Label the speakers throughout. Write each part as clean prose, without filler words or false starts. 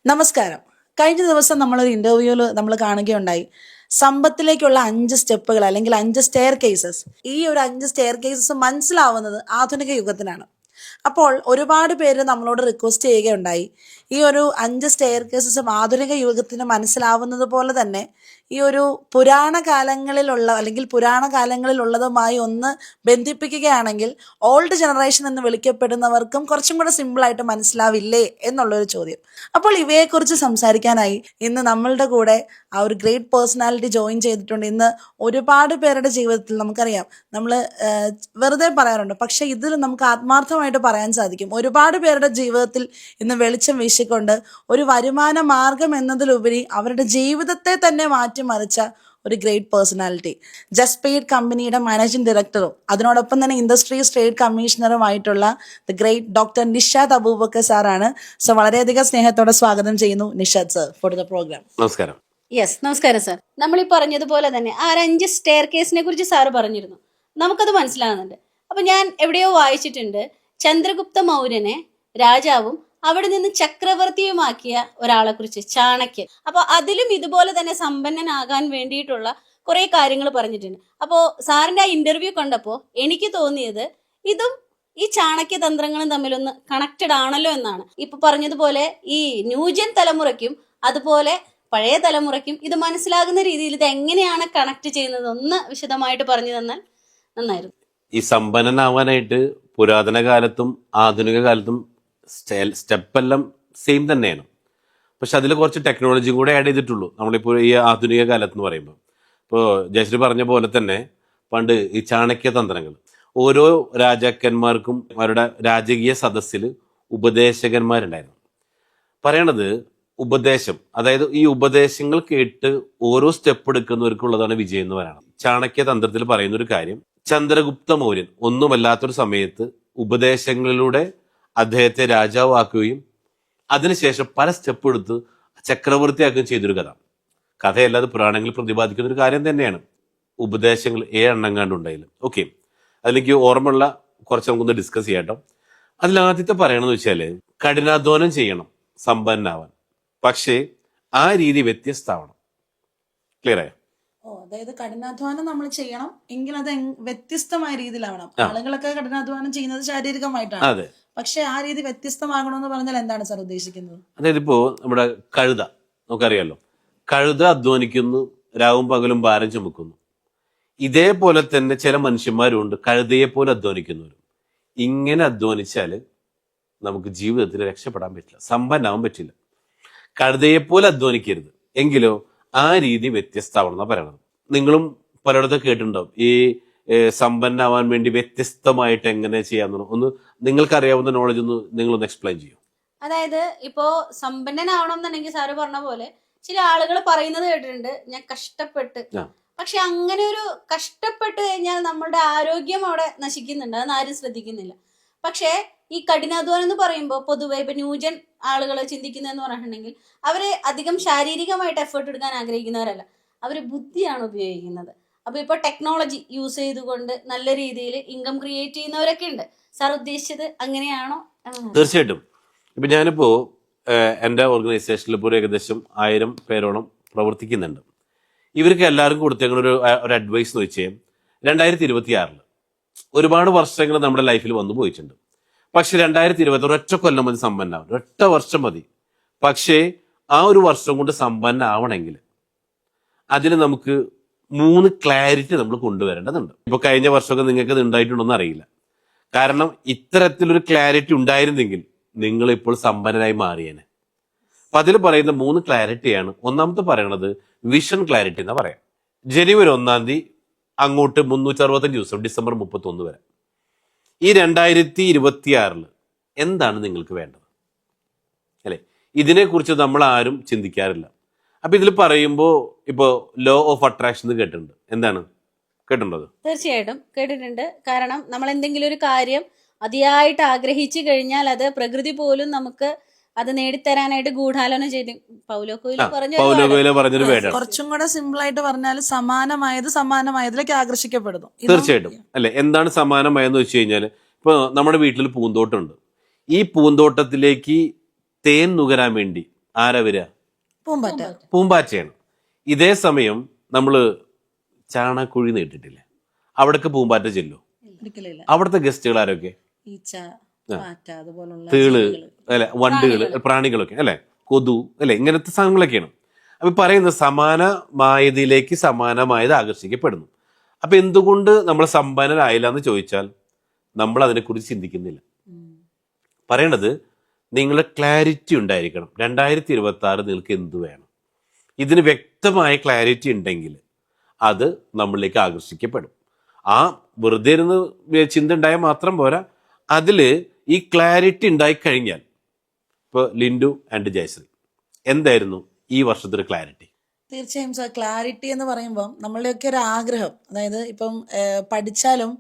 Speaker 1: നമസ്കാരം. കഴിഞ്ഞ ദിവസം നമ്മളൊരു ഇന്റർവ്യൂവിൽ നമ്മൾ കാണുകയുണ്ടായി സമ്പത്തിലേക്കുള്ള 5 സ്റ്റെപ്പുകൾ അല്ലെങ്കിൽ 5 സ്റ്റെയർ കേസസ്. ഈ ഒരു 5 സ്റ്റെയർ കേസസ് മനസ്സിലാവുന്നത് ആധുനിക യുഗത്തിനാണ്. അപ്പോൾ ഒരുപാട് പേര് നമ്മളോട് റിക്വസ്റ്റ് ചെയ്യുകയുണ്ടായി ഈ ഒരു 5 സ്റ്റെയർ കേസസും ആധുനിക യുഗത്തിന് മനസ്സിലാവുന്നത് പോലെ തന്നെ ഈ ഒരു പുരാണ കാലങ്ങളിലുള്ള അല്ലെങ്കിൽ പുരാണ കാലങ്ങളിലുള്ളതുമായി ഒന്ന് ബന്ധിപ്പിക്കുകയാണെങ്കിൽ ഓൾഡ് ജനറേഷൻ എന്ന് വിളിക്കപ്പെടുന്നവർക്കും കുറച്ചും കൂടെ സിമ്പിളായിട്ട് മനസ്സിലാവില്ലേ എന്നുള്ളൊരു ചോദ്യം. അപ്പോൾ ഇവയെക്കുറിച്ച് സംസാരിക്കാനായി ഇന്ന് നമ്മളുടെ കൂടെ ആ ഒരു ഗ്രേറ്റ് പേഴ്സണാലിറ്റി ജോയിൻ ചെയ്തിട്ടുണ്ട്. ഇന്ന് ഒരുപാട് പേരുടെ ജീവിതത്തിൽ നമുക്കറിയാം, നമ്മൾ വെറുതെ പറയാറുണ്ട്, പക്ഷെ ഇതിൽ നമുക്ക് ആത്മാർത്ഥമായിട്ട് പറയാൻ സാധിക്കും. ഒരുപാട് പേരുടെ ജീവിതത്തിൽ ഇന്ന് വെളിച്ചം വീശിക്കൊണ്ട് ഒരു വരുമാന മാർഗം എന്നതിലുപരി അവരുടെ ജീവിതത്തെ തന്നെ മാറ്റിമറിച്ച ഒരു ഗ്രേറ്റ് പേഴ്സണാലിറ്റി, ജസ്പെയ്ഡ് കമ്പനിയുടെ മാനേജിംഗ് ഡയറക്ടറും അതിനോടൊപ്പം തന്നെ ഇൻഡസ്ട്രീസ് ട്രേഡ് കമ്മീഷണറുമായിട്ടുള്ള the great doctor Nishad Abubakar സാറാണ്. സോ വളരെയധികം സ്നേഹത്തോടെ സ്വാഗതം ചെയ്യുന്നു Nishad sir for the program.
Speaker 2: നമസ്കാരം.
Speaker 3: നമസ്കാരം സർ. നമ്മൾ ഈ പറഞ്ഞതുപോലെ തന്നെ ആ 5 സ്റ്റെയർ കേസിനെ കുറിച്ച് സാറ് പറഞ്ഞിരുന്നു, നമുക്കത് മനസ്സിലാകുന്നുണ്ട്. അപ്പൊ ഞാൻ എവിടെയോ വായിച്ചിട്ടുണ്ട്, ചന്ദ്രഗുപ്ത മൗര്യനെ രാജാവും അവിടെ നിന്ന് ചക്രവർത്തിയുമാക്കിയ ഒരാളെ കുറിച്ച്, ചാണക്യൻ. അപ്പൊ അതിലും ഇതുപോലെ തന്നെ സമ്പന്നനാകാൻ വേണ്ടിയിട്ടുള്ള കുറെ കാര്യങ്ങൾ പറഞ്ഞിട്ടുണ്ട്. അപ്പോ സാറിന്റെ ആ ഇന്റർവ്യൂ കണ്ടപ്പോ എനിക്ക് തോന്നിയത് ഇതും ഈ ചാണക്യ തന്ത്രങ്ങളും തമ്മിലൊന്ന് കണക്റ്റഡ് ആണല്ലോ എന്നാണ്. ഇപ്പൊ പറഞ്ഞതുപോലെ ഈ ന്യൂജൻ തലമുറയ്ക്കും അതുപോലെ പഴയ തലമുറയ്ക്കും ഇത് മനസ്സിലാകുന്ന രീതിയിൽ ഇത് എങ്ങനെയാണ് കണക്ട് ചെയ്യുന്നത് ഒന്ന് വിശദമായിട്ട് പറഞ്ഞു തന്നാൽ നന്നായിരുന്നു.
Speaker 2: ഈ സമ്പന്നനാവാനായിട്ട് പുരാതന കാലത്തും ആധുനിക കാലത്തും സ്റ്റെപ്പെല്ലാം സെയിം തന്നെയാണ്. പക്ഷെ അതിൽ കുറച്ച് ടെക്നോളജി കൂടെ ആഡ് ചെയ്തിട്ടുള്ളൂ നമ്മളിപ്പോൾ ഈ ആധുനിക കാലത്ത് എന്ന് പറയുമ്പോൾ. ഇപ്പോൾ ജയശ്രീ പറഞ്ഞ പോലെ തന്നെ പണ്ട് ഈ ചാണക്യ തന്ത്രങ്ങൾ, ഓരോ രാജാക്കന്മാർക്കും അവരുടെ രാജകീയ സദസ്സിൽ ഉപദേശകന്മാരുണ്ടായിരുന്നു. പറയണത് ഉപദേശം, അതായത് ഈ ഉപദേശങ്ങൾ കേട്ട് ഓരോ സ്റ്റെപ്പ് എടുക്കുന്നവർക്കുള്ളതാണ് വിജയം എന്ന് പറയുന്നത്. ചാണക്യ തന്ത്രത്തിൽ പറയുന്ന ഒരു കാര്യം, ചന്ദ്രഗുപ്ത മൗര്യൻ ഒന്നുമല്ലാത്തൊരു സമയത്ത് ഉപദേശങ്ങളിലൂടെ അദ്ദേഹത്തെ രാജാവാക്കുകയും അതിനുശേഷം പല സ്റ്റെപ്പ് എടുത്ത് ചക്രവർത്തിയാക്കുകയും ചെയ്തൊരു കഥയല്ലാതെ പുരാണങ്ങളിൽ പ്രതിപാദിക്കുന്ന ഒരു കാര്യം തന്നെയാണ്. ഉപദേശങ്ങൾ 7 എണ്ണം കണ്ടുണ്ടായാലും ഓക്കെ, അതിലേക്ക് ഓർമ്മയുള്ള കുറച്ച് നമുക്കൊന്ന് ഡിസ്കസ് ചെയ്യാട്ടോ. അതിലാദ്യത്തെ പറയണമെന്ന് വെച്ചാല് കഠിനാധ്വാനം ചെയ്യണം സമ്പന്നനാവാൻ, പക്ഷേ ആ രീതി വ്യത്യസ്തമാവണം. ക്ലിയർ ആയോ?
Speaker 1: അതായത് കഠിനാധ്വാനം നമ്മൾ ചെയ്യണം, എങ്കിൽ അത് വ്യത്യസ്തമായ രീതിയിലാവണം. ആളുകളൊക്കെ കഠിനാധ്വാനം ചെയ്യുന്നത് ശാരീരികമായിട്ടാണ്,
Speaker 2: അതെ,
Speaker 1: പക്ഷെ ആ രീതി വ്യത്യസ്തമാകണമെന്ന് പറഞ്ഞാൽ എന്താണ് സാർ ഉദ്ദേശിക്കുന്നത്?
Speaker 2: അതായത് ഇപ്പോ നമ്മുടെ കഴുത നമുക്കറിയാലോ, കഴുത അധ്വാനിക്കുന്നു, രാവും പകലും ഭാരം ചുമക്കുന്നു. ഇതേപോലെ തന്നെ ചില മനുഷ്യന്മാരുണ്ട് കഴുതയെ പോലെ അധ്വാനിക്കുന്നവരും. ഇങ്ങനെ അധ്വാനിച്ചാല് നമുക്ക് ജീവിതത്തിൽ രക്ഷപ്പെടാൻ പറ്റില്ല, സമ്പന്നാവാൻ പറ്റില്ല. കഴുതയെ പോലെ അധ്വാനിക്കരുത്, എങ്കിലോ ആ രീതി വ്യത്യസ്തമാണെന്നാണ് പറയണത്. നിങ്ങളും പലയിടത്തും കേട്ടിട്ടുണ്ടാവും ഈ സമ്പന്നാവാൻ വേണ്ടി വ്യത്യസ്തമായിട്ട് എങ്ങനെ ചെയ്യാമെന്ന്. ഒന്ന് നിങ്ങൾക്കറിയാവുന്ന നോളജ് ഒന്ന് നിങ്ങളൊന്ന് എക്സ്പ്ലെയിൻ ചെയ്യും.
Speaker 3: അതായത് ഇപ്പോ സമ്പന്നനാവണം എന്നുണ്ടെങ്കിൽ സാറ് പറഞ്ഞ പോലെ ചില ആളുകൾ പറയുന്നത് കേട്ടിട്ടുണ്ട്, ഞാൻ കഷ്ടപ്പെട്ട്. പക്ഷെ അങ്ങനെ ഒരു കഷ്ടപ്പെട്ട് കഴിഞ്ഞാൽ നമ്മുടെ ആരോഗ്യം അവിടെ നശിക്കുന്നുണ്ട്, അതൊന്നും ആരും ശ്രദ്ധിക്കുന്നില്ല. പക്ഷേ ഈ കഠിനാധ്വാനം എന്ന് പറയുമ്പോൾ പൊതുവെ ഇപ്പൊ ന്യൂജൻ ആളുകൾ ചിന്തിക്കുന്നതെന്ന് പറഞ്ഞിട്ടുണ്ടെങ്കിൽ അവര് അധികം ശാരീരികമായിട്ട് എഫേർട്ട് എടുക്കാൻ ആഗ്രഹിക്കുന്നവരല്ല, അവര് ബുദ്ധിയാണ് ഉപയോഗിക്കുന്നത്. അപ്പൊ ഇപ്പൊ ടെക്നോളജി യൂസ് ചെയ്തുകൊണ്ട് നല്ല രീതിയിൽ ഇൻകം ക്രിയേറ്റ് ചെയ്യുന്നവരൊക്കെ ഉണ്ട്. സാർ ഉദ്ദേശിച്ചത് അങ്ങനെയാണോ?
Speaker 2: തീർച്ചയായിട്ടും. ഇപ്പൊ ഞാനിപ്പോ എൻ്റെ ഓർഗനൈസേഷനിൽ ഇപ്പോൾ ഏകദേശം 1000 പേരോളം പ്രവർത്തിക്കുന്നുണ്ട്. ഇവർക്ക് എല്ലാവർക്കും കൊടുത്തേക്കുന്ന ഒരു അഡ്വൈസ് എന്ന് വെച്ചാൽ 2026 ഒരുപാട് വർഷങ്ങൾ നമ്മുടെ ലൈഫിൽ വന്നു പോയിട്ടുണ്ട്. പക്ഷെ 2020 ഒരൊറ്റ കൊല്ലം മതി സമ്പന്നാവും, ഒരൊറ്റ വർഷം മതി. പക്ഷേ ആ ഒരു വർഷം കൊണ്ട് സമ്പന്നാവണമെങ്കിൽ അതിന് നമുക്ക് 3 ക്ലാരിറ്റി നമ്മൾ കൊണ്ടുവരേണ്ടതുണ്ട്. ഇപ്പൊ കഴിഞ്ഞ വർഷമൊക്കെ നിങ്ങൾക്ക് ഇത് ഉണ്ടായിട്ടുണ്ടോന്ന് അറിയില്ല. കാരണം ഇത്തരത്തിലൊരു ക്ലാരിറ്റി ഉണ്ടായിരുന്നെങ്കിൽ നിങ്ങൾ ഇപ്പോൾ സമ്പന്നനായി മാറിയേനെ. അപ്പൊ അതിൽ പറയുന്ന 3 ക്ലാരിറ്റിയാണ്. ഒന്നാമത്തെ പറയണത് വിഷൻ ക്ലാരിറ്റി എന്നാ പറയാം. ജനുവരി 1-ാം തീയതി അങ്ങോട്ട് 365 ദിവസം, ഡിസംബർ 31 വരെ ഈ 2026 എന്താണ് നിങ്ങൾക്ക് വേണ്ടത് അല്ലെ? ഇതിനെക്കുറിച്ച് നമ്മൾ ആരും ചിന്തിക്കാറില്ല. അപ്പൊ ഇതിൽ പറയുമ്പോ ഇപ്പോ ലോ ഓഫ് അട്രാക്ഷൻ കേട്ടിട്ടുണ്ട്. എന്താണ് കേട്ടിട്ടുണ്ടോ?
Speaker 3: തീർച്ചയായിട്ടും കേട്ടിട്ടുണ്ട്. കാരണം നമ്മൾ എന്തെങ്കിലും ഒരു കാര്യം അതിയായിട്ട് ആഗ്രഹിച്ചു കഴിഞ്ഞാൽ അത് പ്രകൃതി പോലും നമുക്ക് അത് നേടിത്തരാനായിട്ട് ഗൂഢാലോചന ചെയ്ത് പൗലോ കൊയ്ലോ
Speaker 2: പറഞ്ഞൊരു വേർഡ്.
Speaker 1: കുറച്ചും കൂടെ സിമ്പിൾ ആയിട്ട് പറഞ്ഞാൽ സമാനമായതിലേക്ക് ആകർഷിക്കപ്പെടുന്നു.
Speaker 2: തീർച്ചയായിട്ടും അല്ലെ. എന്താണ് സമാനമായെന്ന് വെച്ച് കഴിഞ്ഞാൽ, ഇപ്പൊ നമ്മുടെ വീട്ടിൽ പൂന്തോട്ടമുണ്ട്. ഈ പൂന്തോട്ടത്തിലേക്ക് തേൻ നുകരാൻ വേണ്ടി ആരാ വരിക?
Speaker 1: പൂമ്പാറ്റ.
Speaker 2: പൂമ്പാറ്റയാണ്. ഇതേ സമയം നമ്മൾ ചാണകക്കുഴി നീട്ടിട്ടില്ലേ, അവിടേക്ക് പൂമ്പാറ്റ ചെല്ലും.
Speaker 1: ഒരിക്കലില്ല.
Speaker 2: അവിടുത്തെ ഗസ്റ്റുകൾ ആരൊക്കെ?
Speaker 1: ഈച്ച, പാറ്റ, അതുപോലുള്ള
Speaker 2: തേള്
Speaker 1: ജീവികള്.
Speaker 2: അല്ലെ, വണ്ടുകള്, പ്രാണികളൊക്കെ അല്ലെ, കൊതു അല്ലെ, ഇങ്ങനത്തെ സാധനങ്ങളൊക്കെയാണ്. അപ്പൊ പറയുന്നത് സമാനമായതിലേക്ക് സമാനമായത് ആകർഷിക്കപ്പെടുന്നു. അപ്പൊ എന്തുകൊണ്ട് നമ്മൾ സമ്പന്നരായില്ല എന്ന് ചോദിച്ചാൽ നമ്മൾ അതിനെക്കുറിച്ച് ചിന്തിക്കുന്നില്ല. പറയണത് നിങ്ങളുടെ ക്ലാരിറ്റി ഉണ്ടായിരിക്കണം. 2026 നിങ്ങൾക്ക് എന്ത് വേണം, ഇതിന് വ്യക്തമായ ക്ലാരിറ്റി ഉണ്ടെങ്കിൽ അത് നമ്മളിലേക്ക് ആകർഷിക്കപ്പെടും. ആ വെറുതെ ഇരുന്ന് ചിന്ത ഉണ്ടായാൽ മാത്രം പോരാ, അതില് ഈ ക്ലാരിറ്റി ഉണ്ടായി കഴിഞ്ഞാൽ, ഇപ്പൊ ലിൻഡു ആൻഡ് ജയശ്രീ എന്തായിരുന്നു ഈ വർഷത്തെ ഒരു ക്ലാരിറ്റി?
Speaker 1: തീർച്ചയായും സാർ, ക്ലാരിറ്റി എന്ന് പറയുമ്പോൾ നമ്മളുടെയൊക്കെ ഒരു ആഗ്രഹം, അതായത് ഇപ്പം പഠിച്ചാലും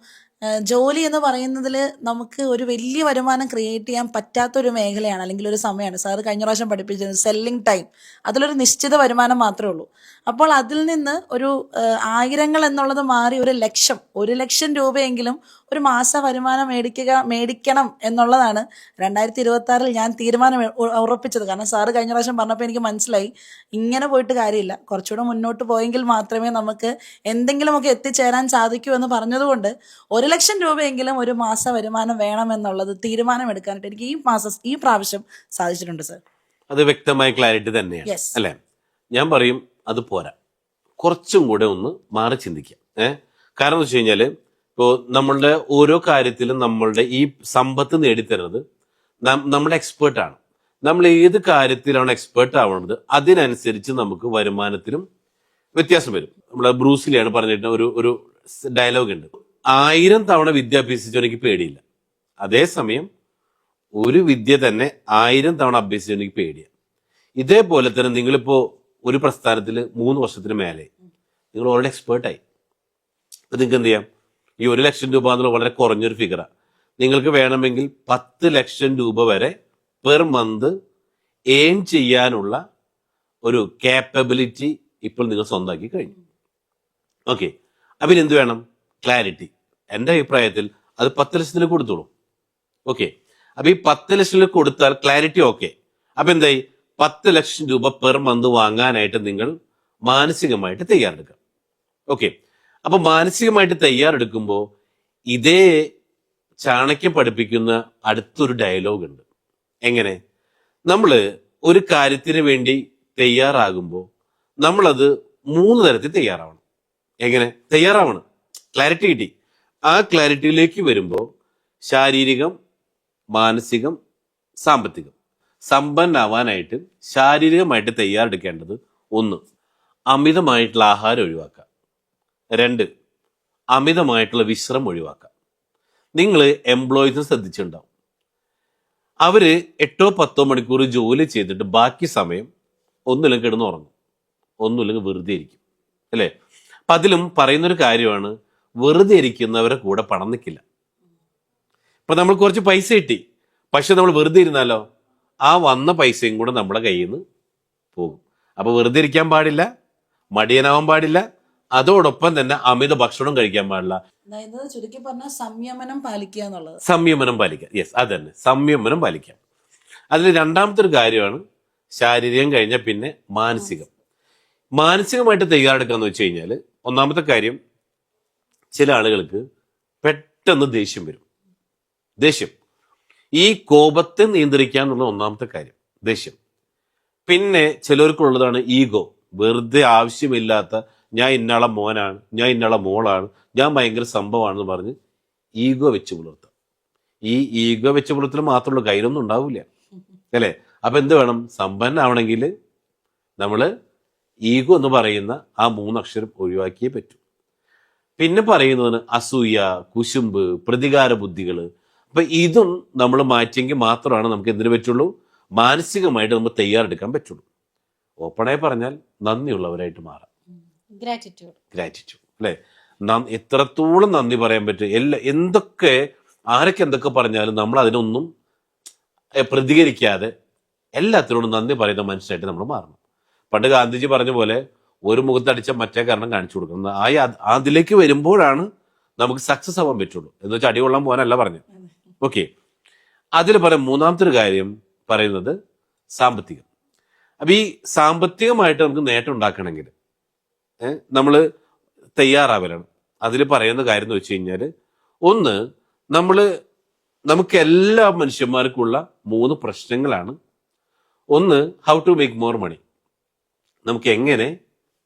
Speaker 1: ജോലി എന്ന് പറയുന്നതിൽ നമുക്ക് ഒരു വലിയ വരുമാനം ക്രിയേറ്റ് ചെയ്യാൻ പറ്റാത്തൊരു മേഖലയാണ്, അല്ലെങ്കിൽ ഒരു സമയമാണ്. സാറ് കഴിഞ്ഞ പ്രാവശ്യം പഠിപ്പിച്ചത് സെല്ലിംഗ് ടൈം, അതിലൊരു നിശ്ചിത വരുമാനം മാത്രമേ ഉള്ളൂ. അപ്പോൾ അതിൽ നിന്ന് ഒരു ആയിരങ്ങൾ എന്നുള്ളത് മാറി 1 ലക്ഷം രൂപയെങ്കിലും ഒരു മാസ വരുമാനം മേടിക്കണം എന്നുള്ളതാണ് 2026 ഞാൻ തീരുമാനം ഉറപ്പിച്ചത്. കാരണം സാറ് കഴിഞ്ഞ പ്രാവശ്യം പറഞ്ഞപ്പോൾ എനിക്ക് മനസ്സിലായി, ഇങ്ങനെ പോയിട്ട് കാര്യമില്ല, കുറച്ചുകൂടെ മുന്നോട്ട് പോയെങ്കിൽ മാത്രമേ നമുക്ക് എന്തെങ്കിലുമൊക്കെ എത്തിച്ചേരാൻ സാധിക്കൂ എന്ന് പറഞ്ഞതുകൊണ്ട് 1 ലക്ഷം രൂപയെങ്കിലും ഒരു മാസ വരുമാനം വേണമെന്നുള്ളത് തീരുമാനമെടുക്കാനായിട്ട് എനിക്ക് ഈ പ്രാവശ്യം സാധിച്ചിട്ടുണ്ട് സർ.
Speaker 2: അത് വ്യക്തമായ ക്ലാരിറ്റി തന്നെയാണ്.
Speaker 1: Yes.
Speaker 2: അല്ലെ, ഞാൻ പറയും അത് പോരാ, കുറച്ചും കൂടെ ഒന്ന് മാറി ചിന്തിക്കാം. കാരണം എന്ന് വെച്ച് കഴിഞ്ഞാല് ഇപ്പോൾ നമ്മളുടെ ഓരോ കാര്യത്തിലും നമ്മളുടെ ഈ സമ്പത്ത് നേടിത്തരുന്നത് നമ്മുടെ എക്സ്പേർട്ടാണ്. നമ്മൾ ഏത് കാര്യത്തിലാണ് എക്സ്പേർട്ട് ആവുന്നത് അതിനനുസരിച്ച് നമുക്ക് വരുമാനത്തിലും വ്യത്യാസം വരും. നമ്മളെ ബ്രൂസിലിയാണ് പറഞ്ഞിട്ട് ഒരു ഡയലോഗ് ഉണ്ട്, 1000 തവണ വിദ്യ അഭ്യസിച്ചോ എനിക്ക് പേടിയില്ല, അതേസമയം ഒരു വിദ്യ തന്നെ 1000 തവണ അഭ്യസിച്ചോ എനിക്ക് പേടിയാണ്. ഇതേപോലെ തന്നെ നിങ്ങളിപ്പോ ഒരു പ്രസ്ഥാനത്തിൽ 3 വർഷത്തിന് മേലെ നിങ്ങൾ ഓൾറെഡി എക്സ്പേർട്ടായി. അപ്പൊ നിങ്ങൾക്ക് എന്ത് ചെയ്യാം, ഈ 1 ലക്ഷം രൂപ എന്നുള്ള വളരെ കുറഞ്ഞൊരു ഫിഗറാണ്. നിങ്ങൾക്ക് വേണമെങ്കിൽ 10 ലക്ഷം രൂപ വരെ പെർ മന്ത് എയിം ചെയ്യാനുള്ള ഒരു കാപ്പബിലിറ്റി ഇപ്പോൾ നിങ്ങൾ സ്വന്തമാക്കി കഴിഞ്ഞു. ഓക്കെ, അപ്പൊ ഇനി എന്ത് വേണം? ക്ലാരിറ്റി. എൻ്റെ അഭിപ്രായത്തിൽ അത് 10 ലക്ഷത്തിന് കൊടുത്തോളൂ. ഓക്കെ, അപ്പൊ ഈ 10 ലക്ഷത്തിന് കൊടുത്താൽ ക്ലാരിറ്റി ഓക്കെ. അപ്പൊ എന്തായി? 10 ലക്ഷം രൂപ പെർ മന്ത് വാങ്ങാനായിട്ട് നിങ്ങൾ മാനസികമായിട്ട് തയ്യാറെടുക്കാം. ഓക്കെ, അപ്പൊ മാനസികമായിട്ട് തയ്യാറെടുക്കുമ്പോൾ ഇതേ ചാണക്യം പഠിപ്പിക്കുന്ന അടുത്തൊരു ഡയലോഗ് ഉണ്ട്. എങ്ങനെ? നമ്മൾ ഒരു കാര്യത്തിന് വേണ്ടി തയ്യാറാകുമ്പോൾ നമ്മളത് 3 തരത്തിൽ തയ്യാറാവണം. എങ്ങനെ തയ്യാറാവണം? ക്ലാരിറ്റി കിട്ടി. ആ ക്ലാരിറ്റിയിലേക്ക് വരുമ്പോൾ ശാരീരികം, മാനസികം, സാമ്പത്തികം സമ്പന്നാവാനായിട്ട് ശാരീരികമായിട്ട് തയ്യാറെടുക്കേണ്ടത് 1, അമിതമായിട്ടുള്ള ആഹാരം ഒഴിവാക്കുക. 2, അമിതമായിട്ടുള്ള വിശ്രമം ഒഴിവാക്കുക. നിങ്ങൾ എംപ്ലോയീസിനെ ശ്രദ്ധിച്ചിട്ടുണ്ടാവും, അവര് 8-10 മണിക്കൂർ ജോലി ചെയ്തിട്ട് ബാക്കി സമയം ഒന്നുമില്ലെങ്കിൽ കിടന്നുറങ്ങും, ഒന്നുമില്ലെങ്കിൽ വെറുതെ ഇരിക്കും, അല്ലേ? അപ്പൊ അതിലും പറയുന്നൊരു കാര്യമാണ്, വെറുതെ ഇരിക്കുന്നവരെ കൂടെ പണം നിൽക്കില്ല. ഇപ്പൊ നമ്മൾ കുറച്ച് പൈസ കിട്ടി, പക്ഷെ നമ്മൾ വെറുതെ ഇരുന്നാലോ ആ വന്ന പൈസയും കൂടെ നമ്മുടെ കയ്യിൽ നിന്ന് പോകും. അപ്പൊ വെറുതെ ഇരിക്കാൻ പാടില്ല, മടിയനാവാൻ പാടില്ല, അതോടൊപ്പം തന്നെ അമിത ഭക്ഷണം കഴിക്കാൻ പാടില്ല.
Speaker 1: അതായത് ചുരുക്കി പറഞ്ഞാൽ സംയമനം പാലിക്കുക എന്നുള്ളത്.
Speaker 2: സംയമനം പാലിക്കുക. യെസ്, അത് തന്നെ, സംയമനം പാലിക്കാം. അതിൽ രണ്ടാമത്തെ ഒരു കാര്യമാണ് ശാരീരികം കഴിഞ്ഞാൽ പിന്നെ മാനസികം. മാനസികമായിട്ട് തയ്യാറെടുക്കാന്ന് വെച്ച് കഴിഞ്ഞാൽ ഒന്നാമത്തെ കാര്യം, ചില ആളുകൾക്ക് പെട്ടെന്ന് ദേഷ്യം വരും. ദേഷ്യം, ഈ കോപത്തെ നിയന്ത്രിക്കുക എന്നുള്ള ഒന്നാമത്തെ കാര്യം ദേഷ്യം. പിന്നെ ചിലർക്കുള്ളതാണ് ഈഗോ. വെറുതെ ആവശ്യമില്ലാത്ത ഞാൻ ഇന്നാളെ മോനാണ്, ഞാൻ ഇന്നാളെ മോളാണ്, ഞാൻ ഭയങ്കര സംഭവമാണെന്ന് പറഞ്ഞ് ഈഗോ വെച്ച് പുലർത്തുക. ഈ ഈഗോ വെച്ച് പുലർത്തൽ മാത്രമുള്ള കയ്യിലൊന്നും ഉണ്ടാവില്ല, അല്ലേ? അപ്പൊ എന്ത് വേണം? സമ്പന്നാവണമെങ്കിൽ നമ്മള് ഈഗോ എന്ന് പറയുന്ന ആ 3 അക്ഷരം ഒഴിവാക്കിയേ പറ്റൂ. പിന്നെ പറയുന്നതിന് അസൂയ, കുശുമ്പ്, പ്രതികാര ബുദ്ധികള്. അപ്പൊ ഇതും നമ്മൾ മാറ്റിയെങ്കിൽ മാത്രമാണ് നമുക്ക് എന്തിനു പറ്റുള്ളൂ? മാനസികമായിട്ട് നമ്മൾ തയ്യാറെടുക്കാൻ പറ്റുള്ളൂ. ഓപ്പണായി പറഞ്ഞാൽ നന്ദിയുള്ളവരായിട്ട് മാറാം. ഗ്രാറ്റിറ്റ്യൂഡ്, അല്ലെ? എത്രത്തോളം നന്ദി പറയാൻ പറ്റും. ആരൊക്കെ എന്തൊക്കെ പറഞ്ഞാലും നമ്മൾ അതിനൊന്നും പ്രതികരിക്കാതെ എല്ലാത്തിനോടും നന്ദി പറയുന്ന മനുഷ്യനായിട്ട് നമ്മൾ മാറണം. പണ്ട് ഗാന്ധിജി പറഞ്ഞ പോലെ ഒരു മുഖത്തടിച്ച മറ്റേ കാരണം കാണിച്ചു കൊടുക്കണം. അതിലേക്ക് വരുമ്പോഴാണ് നമുക്ക് സക്സസ് ആവാൻ പറ്റുള്ളൂ. എന്ന് വെച്ചാൽ അടികൊള്ളാൻ പോകാനല്ല പറഞ്ഞു. ഓക്കെ, അതിൽ പറയാം. മൂന്നാമത്തെ ഒരു കാര്യം പറയുന്നത് സാമ്പത്തികം. അപ്പൊ ഈ സാമ്പത്തികമായിട്ട് നമുക്ക് നേട്ടം ഉണ്ടാക്കണമെങ്കിൽ നമ്മൾ തയ്യാറാവലാണ്. അതിൽ പറയുന്ന കാര്യം എന്ന് വെച്ച് കഴിഞ്ഞാൽ, ഒന്ന്, നമുക്ക് എല്ലാ മനുഷ്യന്മാർക്കുള്ള 3 പ്രശ്നങ്ങളാണ്. ഒന്ന്, how to make more money, നമുക്ക് എങ്ങനെ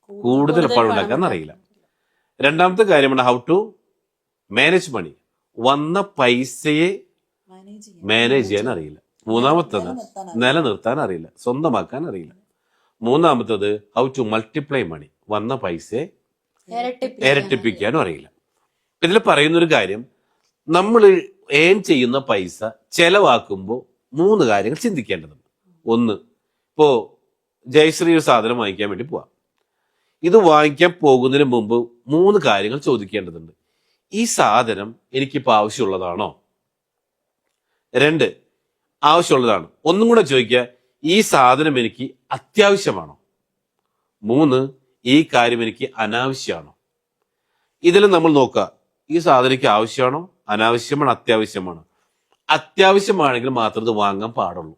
Speaker 2: കൂടുതൽ പണം ഉണ്ടാക്കാൻ അറിയില്ല. രണ്ടാമത്തെ കാര്യമാണ് ഹൗ ടു മാനേജ് മണി, വന്ന പൈസയെ മാനേജ് ചെയ്യാൻ അറിയില്ല. മൂന്നാമത്തത് നിലനിർത്താൻ അറിയില്ല, സ്വന്തമാക്കാൻ അറിയില്ല. മൂന്നാമത്തത് ഹൗ ടു മൾട്ടിപ്ലൈ മണി, വന്ന പൈസയെ ഇരട്ടിപ്പിക്കാനും അറിയില്ല. ഇതിൽ പറയുന്നൊരു കാര്യം, നമ്മൾ ഏൺ ചെയ്യുന്ന പൈസ ചെലവാക്കുമ്പോൾ 3 കാര്യങ്ങൾ ചിന്തിക്കേണ്ടതുണ്ട്. ഒന്ന്, ഇപ്പോ ജയശ്രീ ഒരു സാധനം വാങ്ങിക്കാൻ വേണ്ടി പോവാം. ഇത് വാങ്ങിക്കാൻ പോകുന്നതിന് മുമ്പ് 3 കാര്യങ്ങൾ ചോദിക്കേണ്ടതുണ്ട്. ഈ സാധനം എനിക്കിപ്പോൾ ആവശ്യമുള്ളതാണോ? 2, ആവശ്യമുള്ളതാണ്. ഒന്നും കൂടെ ചോദിക്കുക, ഈ സാധനം എനിക്ക് അത്യാവശ്യമാണോ? 3, ഈ കാര്യം എനിക്ക് അനാവശ്യമാണോ? ഇതിൽ നമ്മൾ നോക്കുക, ഈ സാധനം എനിക്ക് ആവശ്യമാണോ, അനാവശ്യമാണോ, അത്യാവശ്യമാണോ? അത്യാവശ്യമാണെങ്കിൽ മാത്രം ഇത് വാങ്ങാൻ പാടുള്ളൂ.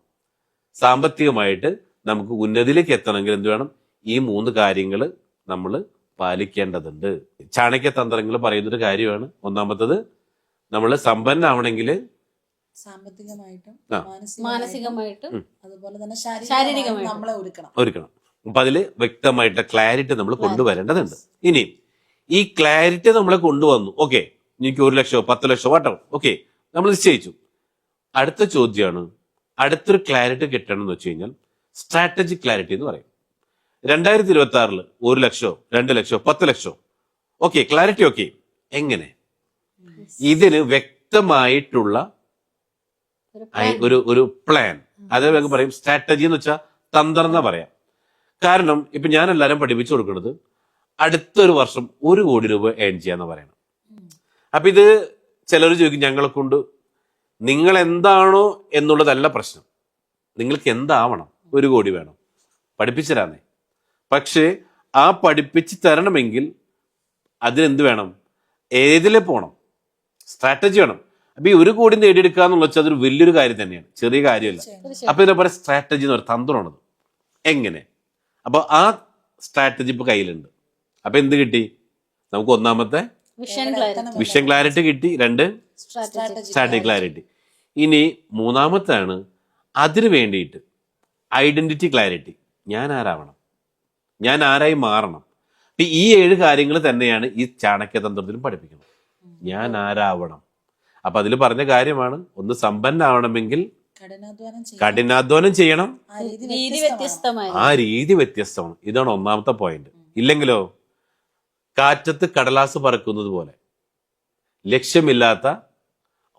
Speaker 2: സാമ്പത്തികമായിട്ട് നമുക്ക് ഉന്നതിയിലേക്ക് എത്തണമെങ്കിൽ എന്ത് വേണം? ഈ 3 കാര്യങ്ങൾ നമ്മൾ പാലിക്കേണ്ടതുണ്ട്. ചാണക്യതന്ത്രങ്ങൾ പറയുന്നൊരു കാര്യമാണ്. ഒന്നാമത്തത്, നമ്മൾ സമ്പന്നാവണമെങ്കിൽ
Speaker 1: സാമ്പത്തികമായിട്ടും
Speaker 3: മാനസികമായിട്ടും
Speaker 1: അതുപോലെ തന്നെ ശാരീരികമായിട്ടും നമ്മളെ
Speaker 2: ഒരുക്കണം. അപ്പൊ അതില് വ്യക്തമായിട്ട് ക്ലാരിറ്റി നമ്മൾ കൊണ്ടുവരേണ്ടതുണ്ട്. ഇനി ഈ ക്ലാരിറ്റി നമ്മളെ കൊണ്ടുവന്നു, ഓക്കെ, എനിക്ക് 1 ലക്ഷമോ 10 ലക്ഷമോ വാട്ടോ, ഓക്കെ, നമ്മൾ നിശ്ചയിച്ചു. അടുത്ത ചോദ്യമാണ്, അടുത്തൊരു ക്ലാരിറ്റി കിട്ടണം എന്ന് വെച്ച് കഴിഞ്ഞാൽ സ്ട്രാറ്റജിക് ക്ലാരിറ്റി എന്ന് പറയും. 2026 1 ലക്ഷമോ 2 ലക്ഷമോ 10 ലക്ഷമോ, ഓക്കെ, ക്ലാരിറ്റി ഓക്കെ. എങ്ങനെ? ഇതിന് വ്യക്തമായിട്ടുള്ള ഒരു പ്ലാൻ, അതേ പറയും സ്ട്രാറ്റജി എന്ന് വെച്ചാൽ തന്ത്രം എന്നാ പറയാം. കാരണം ഇപ്പൊ ഞാൻ എല്ലാവരും പഠിപ്പിച്ചു കൊടുക്കുന്നത് അടുത്തൊരു വർഷം 1 കോടി രൂപ ഏൺ ചെയ്യാന്ന് പറയണം. അപ്പൊ ഇത് ചിലർ ചോദിക്കും, ഞങ്ങളെ കൊണ്ട് നിങ്ങൾ എന്താണോ എന്നുള്ളതല്ല പ്രശ്നം, നിങ്ങൾക്ക് എന്താവണം? 1 കോടി വേണം, പഠിപ്പിച്ചു തരാന്നേ. പക്ഷേ ആ പഠിപ്പിച്ച് തരണമെങ്കിൽ അതിനെന്ത് വേണം? ഏതിലെ പോണം? സ്ട്രാറ്റജി വേണം. അപ്പൊ ഈ 1 കോടി നേടിയെടുക്കുക എന്നുള്ള വെച്ചാൽ അതൊരു വലിയൊരു കാര്യം തന്നെയാണ്, ചെറിയ കാര്യമല്ല. അപ്പൊ ഇതിനെ പറയുക സ്ട്രാറ്റജി എന്ന് പറയുന്നത് തന്ത്രമാണത്. എങ്ങനെ? അപ്പൊ ആ സ്ട്രാറ്റജി ഇപ്പൊ കയ്യിലുണ്ട്. അപ്പൊ എന്ത് കിട്ടി നമുക്ക്? ഒന്നാമത്തെ വിഷൻ ക്ലാരിറ്റി കിട്ടി. 2, സ്ട്രാറ്റജി ക്ലാരിറ്റി. ഇനി മൂന്നാമത്താണ് അതിനു വേണ്ടിയിട്ട് ഐഡന്റിറ്റി ക്ലാരിറ്റി. ഞാൻ ആരാവണം, ഞാൻ ആരായി മാറണം. അപ്പൊ ഈ 7 കാര്യങ്ങൾ തന്നെയാണ് ഈ ചാണക്യതന്ത്രത്തിലും പഠിപ്പിക്കുന്നത്. ഞാൻ ആരാവണം. അപ്പൊ അതിൽ പറഞ്ഞ കാര്യമാണ്, ഒന്ന് സമ്പന്നാവണമെങ്കിൽ കഠിനാധ്വാനം ചെയ്യണം, ആ രീതി വ്യത്യസ്തമാണ്. ഇതാണ് ഒന്നാമത്തെ പോയിന്റ്. ഇല്ലെങ്കിലോ കാറ്റത്ത് കടലാസ് പറക്കുന്നത് പോലെ, ലക്ഷ്യമില്ലാത്ത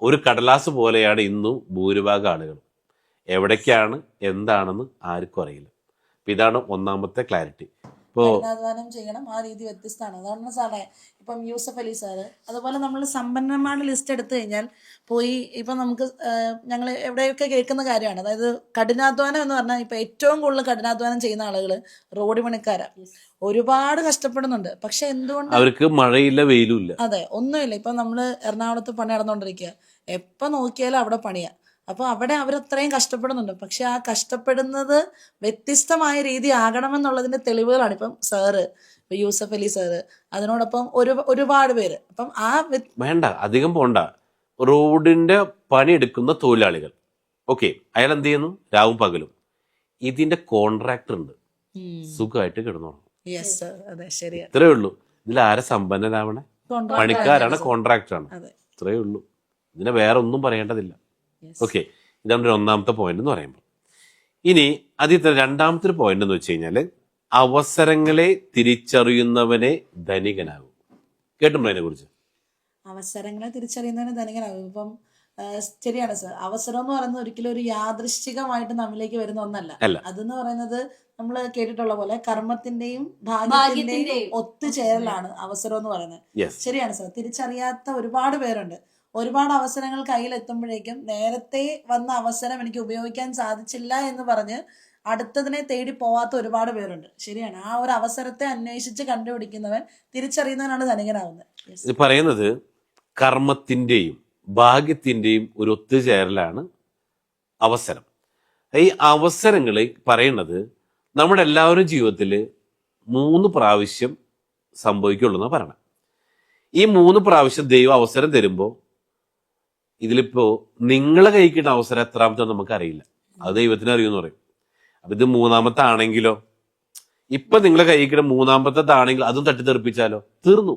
Speaker 2: ഒരു കടലാസ് പോലെയാണ് ഇന്നും ഭൂരിഭാഗം ആളുകൾ. എവിടേക്കാണ് എന്താണെന്ന് ആർക്കും അറിയില്ല. അപ്പൊ ഇതാണ് ഒന്നാമത്തെ ക്ലാരിറ്റി.
Speaker 1: കഠിനാധ്വാനം ചെയ്യണം, ആ രീതി വ്യത്യസ്തമാണ്. അതാണ് സാറേ ഇപ്പം യൂസഫ് അലി സാറ്, അതുപോലെ നമ്മൾ സമ്പന്നന്മാരുടെ ലിസ്റ്റ് എടുത്തു കഴിഞ്ഞാൽ പോയി ഇപ്പം നമുക്ക് ഞങ്ങൾ എവിടെയൊക്കെ കേൾക്കുന്ന കാര്യമാണ്. അതായത് കഠിനാധ്വാനം എന്ന് പറഞ്ഞാൽ ഇപ്പം ഏറ്റവും കൂടുതൽ കഠിനാധ്വാനം ചെയ്യുന്ന ആളുകൾ റോഡ് പണിക്കാരാണ്. ഒരുപാട് കഷ്ടപ്പെടുന്നുണ്ട്. പക്ഷെ എന്തുകൊണ്ട്
Speaker 2: അവർക്ക് മഴയില്ല വെയിലും ഇല്ല.
Speaker 1: അതെ, ഒന്നുമില്ല. ഇപ്പം നമ്മൾ എറണാകുളത്ത് പണി നടന്നുകൊണ്ടിരിക്കുക, എപ്പം നോക്കിയാലും അവിടെ പണിയാ. അപ്പോൾ അവിടെ അവരത്രയും കഷ്ടപ്പെടുന്നുണ്ട്. പക്ഷെ ആ കഷ്ടപ്പെടുന്നത് വ്യത്യസ്തമായ രീതി ആകണമെന്നുള്ളതിന്റെ തെളിവുകളാണ് ഇപ്പം സാറ്, യൂസഫ് അലി സാറ്, അതിനോടൊപ്പം ഒരുപാട് പേര്. അപ്പം ആ
Speaker 2: വേണ്ട അധികം പോണ്ട, റോഡിന്റെ പണിയെടുക്കുന്ന തൊഴിലാളികൾ, ഓക്കെ, അയാൾ എന്ത് ചെയ്യുന്നു? രാവും പകലും. ഇതിന്റെ കോൺട്രാക്ടർ ഉണ്ട്, സുഖമായിട്ട് കിടന്നോളൂ. ഇത്രേ ഉള്ളൂ. ഇതിൽ ആരെ സമ്പന്നനാവണേ? പണിക്കാരാണ്, കോൺട്രാക്ടറാണ്. ഇത്രയേ ഉള്ളൂ. ഇതിനെ വേറെ ഒന്നും പറയേണ്ടതില്ല. ഓക്കെ, ഇതാണ് ഒന്നാമത്തെ പോയിന്റ് എന്ന് പറയുമ്പോൾ. ഇനി അതിൽ രണ്ടാമത്തെ ഒരു പോയിന്റ് എന്ന് വെച്ച് കഴിഞ്ഞാല് അവസരങ്ങളെ തിരിച്ചറിയുന്നവനെ ധനികനാകും. കേട്ടുണ്ടോ അതിനെ കുറിച്ച്?
Speaker 1: അവസരങ്ങളെ തിരിച്ചറിയുന്നവനെ ധനികനാകും. ഇപ്പം ശരിയാണ് സാർ. അവസരം എന്ന് പറയുന്നത് ഒരിക്കലും ഒരു യാദൃശ്ചികമായിട്ട് നമ്മിലേക്ക് വരുന്ന ഒന്നല്ല. അതെന്ന് പറയുന്നത് നമ്മൾ കേട്ടിട്ടുള്ള പോലെ കർമ്മത്തിന്റെയും ഭാഗ്യത്തിന്റെയും ഒത്തുചേരലാണ് അവസരം എന്ന് പറയുന്നത്. ശരിയാണ് സാർ. തിരിച്ചറിയാത്ത ഒരുപാട് പേരുണ്ട്. ഒരുപാട് അവസരങ്ങൾ കയ്യിലെത്തുമ്പോഴേക്കും നേരത്തെ വന്ന അവസരം എനിക്ക് ഉപയോഗിക്കാൻ സാധിച്ചില്ല എന്ന് പറഞ്ഞ് അടുത്തതിനെ തേടി പോവാത്ത ഒരുപാട് പേരുണ്ട്. ശരിയാണ്. ആ ഒരു അവസരത്തെ അന്വേഷിച്ച് കണ്ടുപിടിക്കുന്നവൻ, തിരിച്ചറിയുന്നവനാണ് ധനികനാവുന്നത്.
Speaker 2: ഇത് പറയുന്നത് കർമ്മത്തിന്റെയും ഭാഗ്യത്തിന്റെയും ഒരു ഒത്തുചേരലാണ് അവസരം. ഈ അവസരങ്ങൾ പറയുന്നത് നമ്മുടെ എല്ലാവരും ജീവിതത്തിൽ 3 പ്രാവശ്യം സംഭവിക്കുള്ളൂ എന്നാണ് പറയണത്. ഈ 3 പ്രാവശ്യം ദൈവം അവസരം തരുമ്പോൾ ഇതിലിപ്പോ നിങ്ങളെ കൈക്കിട്ട അവസരം എത്രാമത്തെ നമുക്കറിയില്ല, അത് ദൈവത്തിന് അറിയുമെന്ന് പറയും. അപ്പൊ ഇത് 3-മത്തെ ആണെങ്കിലോ, ഇപ്പൊ നിങ്ങളെ കൈക്കിട്ട 3-മത്തേതാണെങ്കിൽ അതും തട്ടിത്തെറിപ്പിച്ചാലോ തീർന്നു.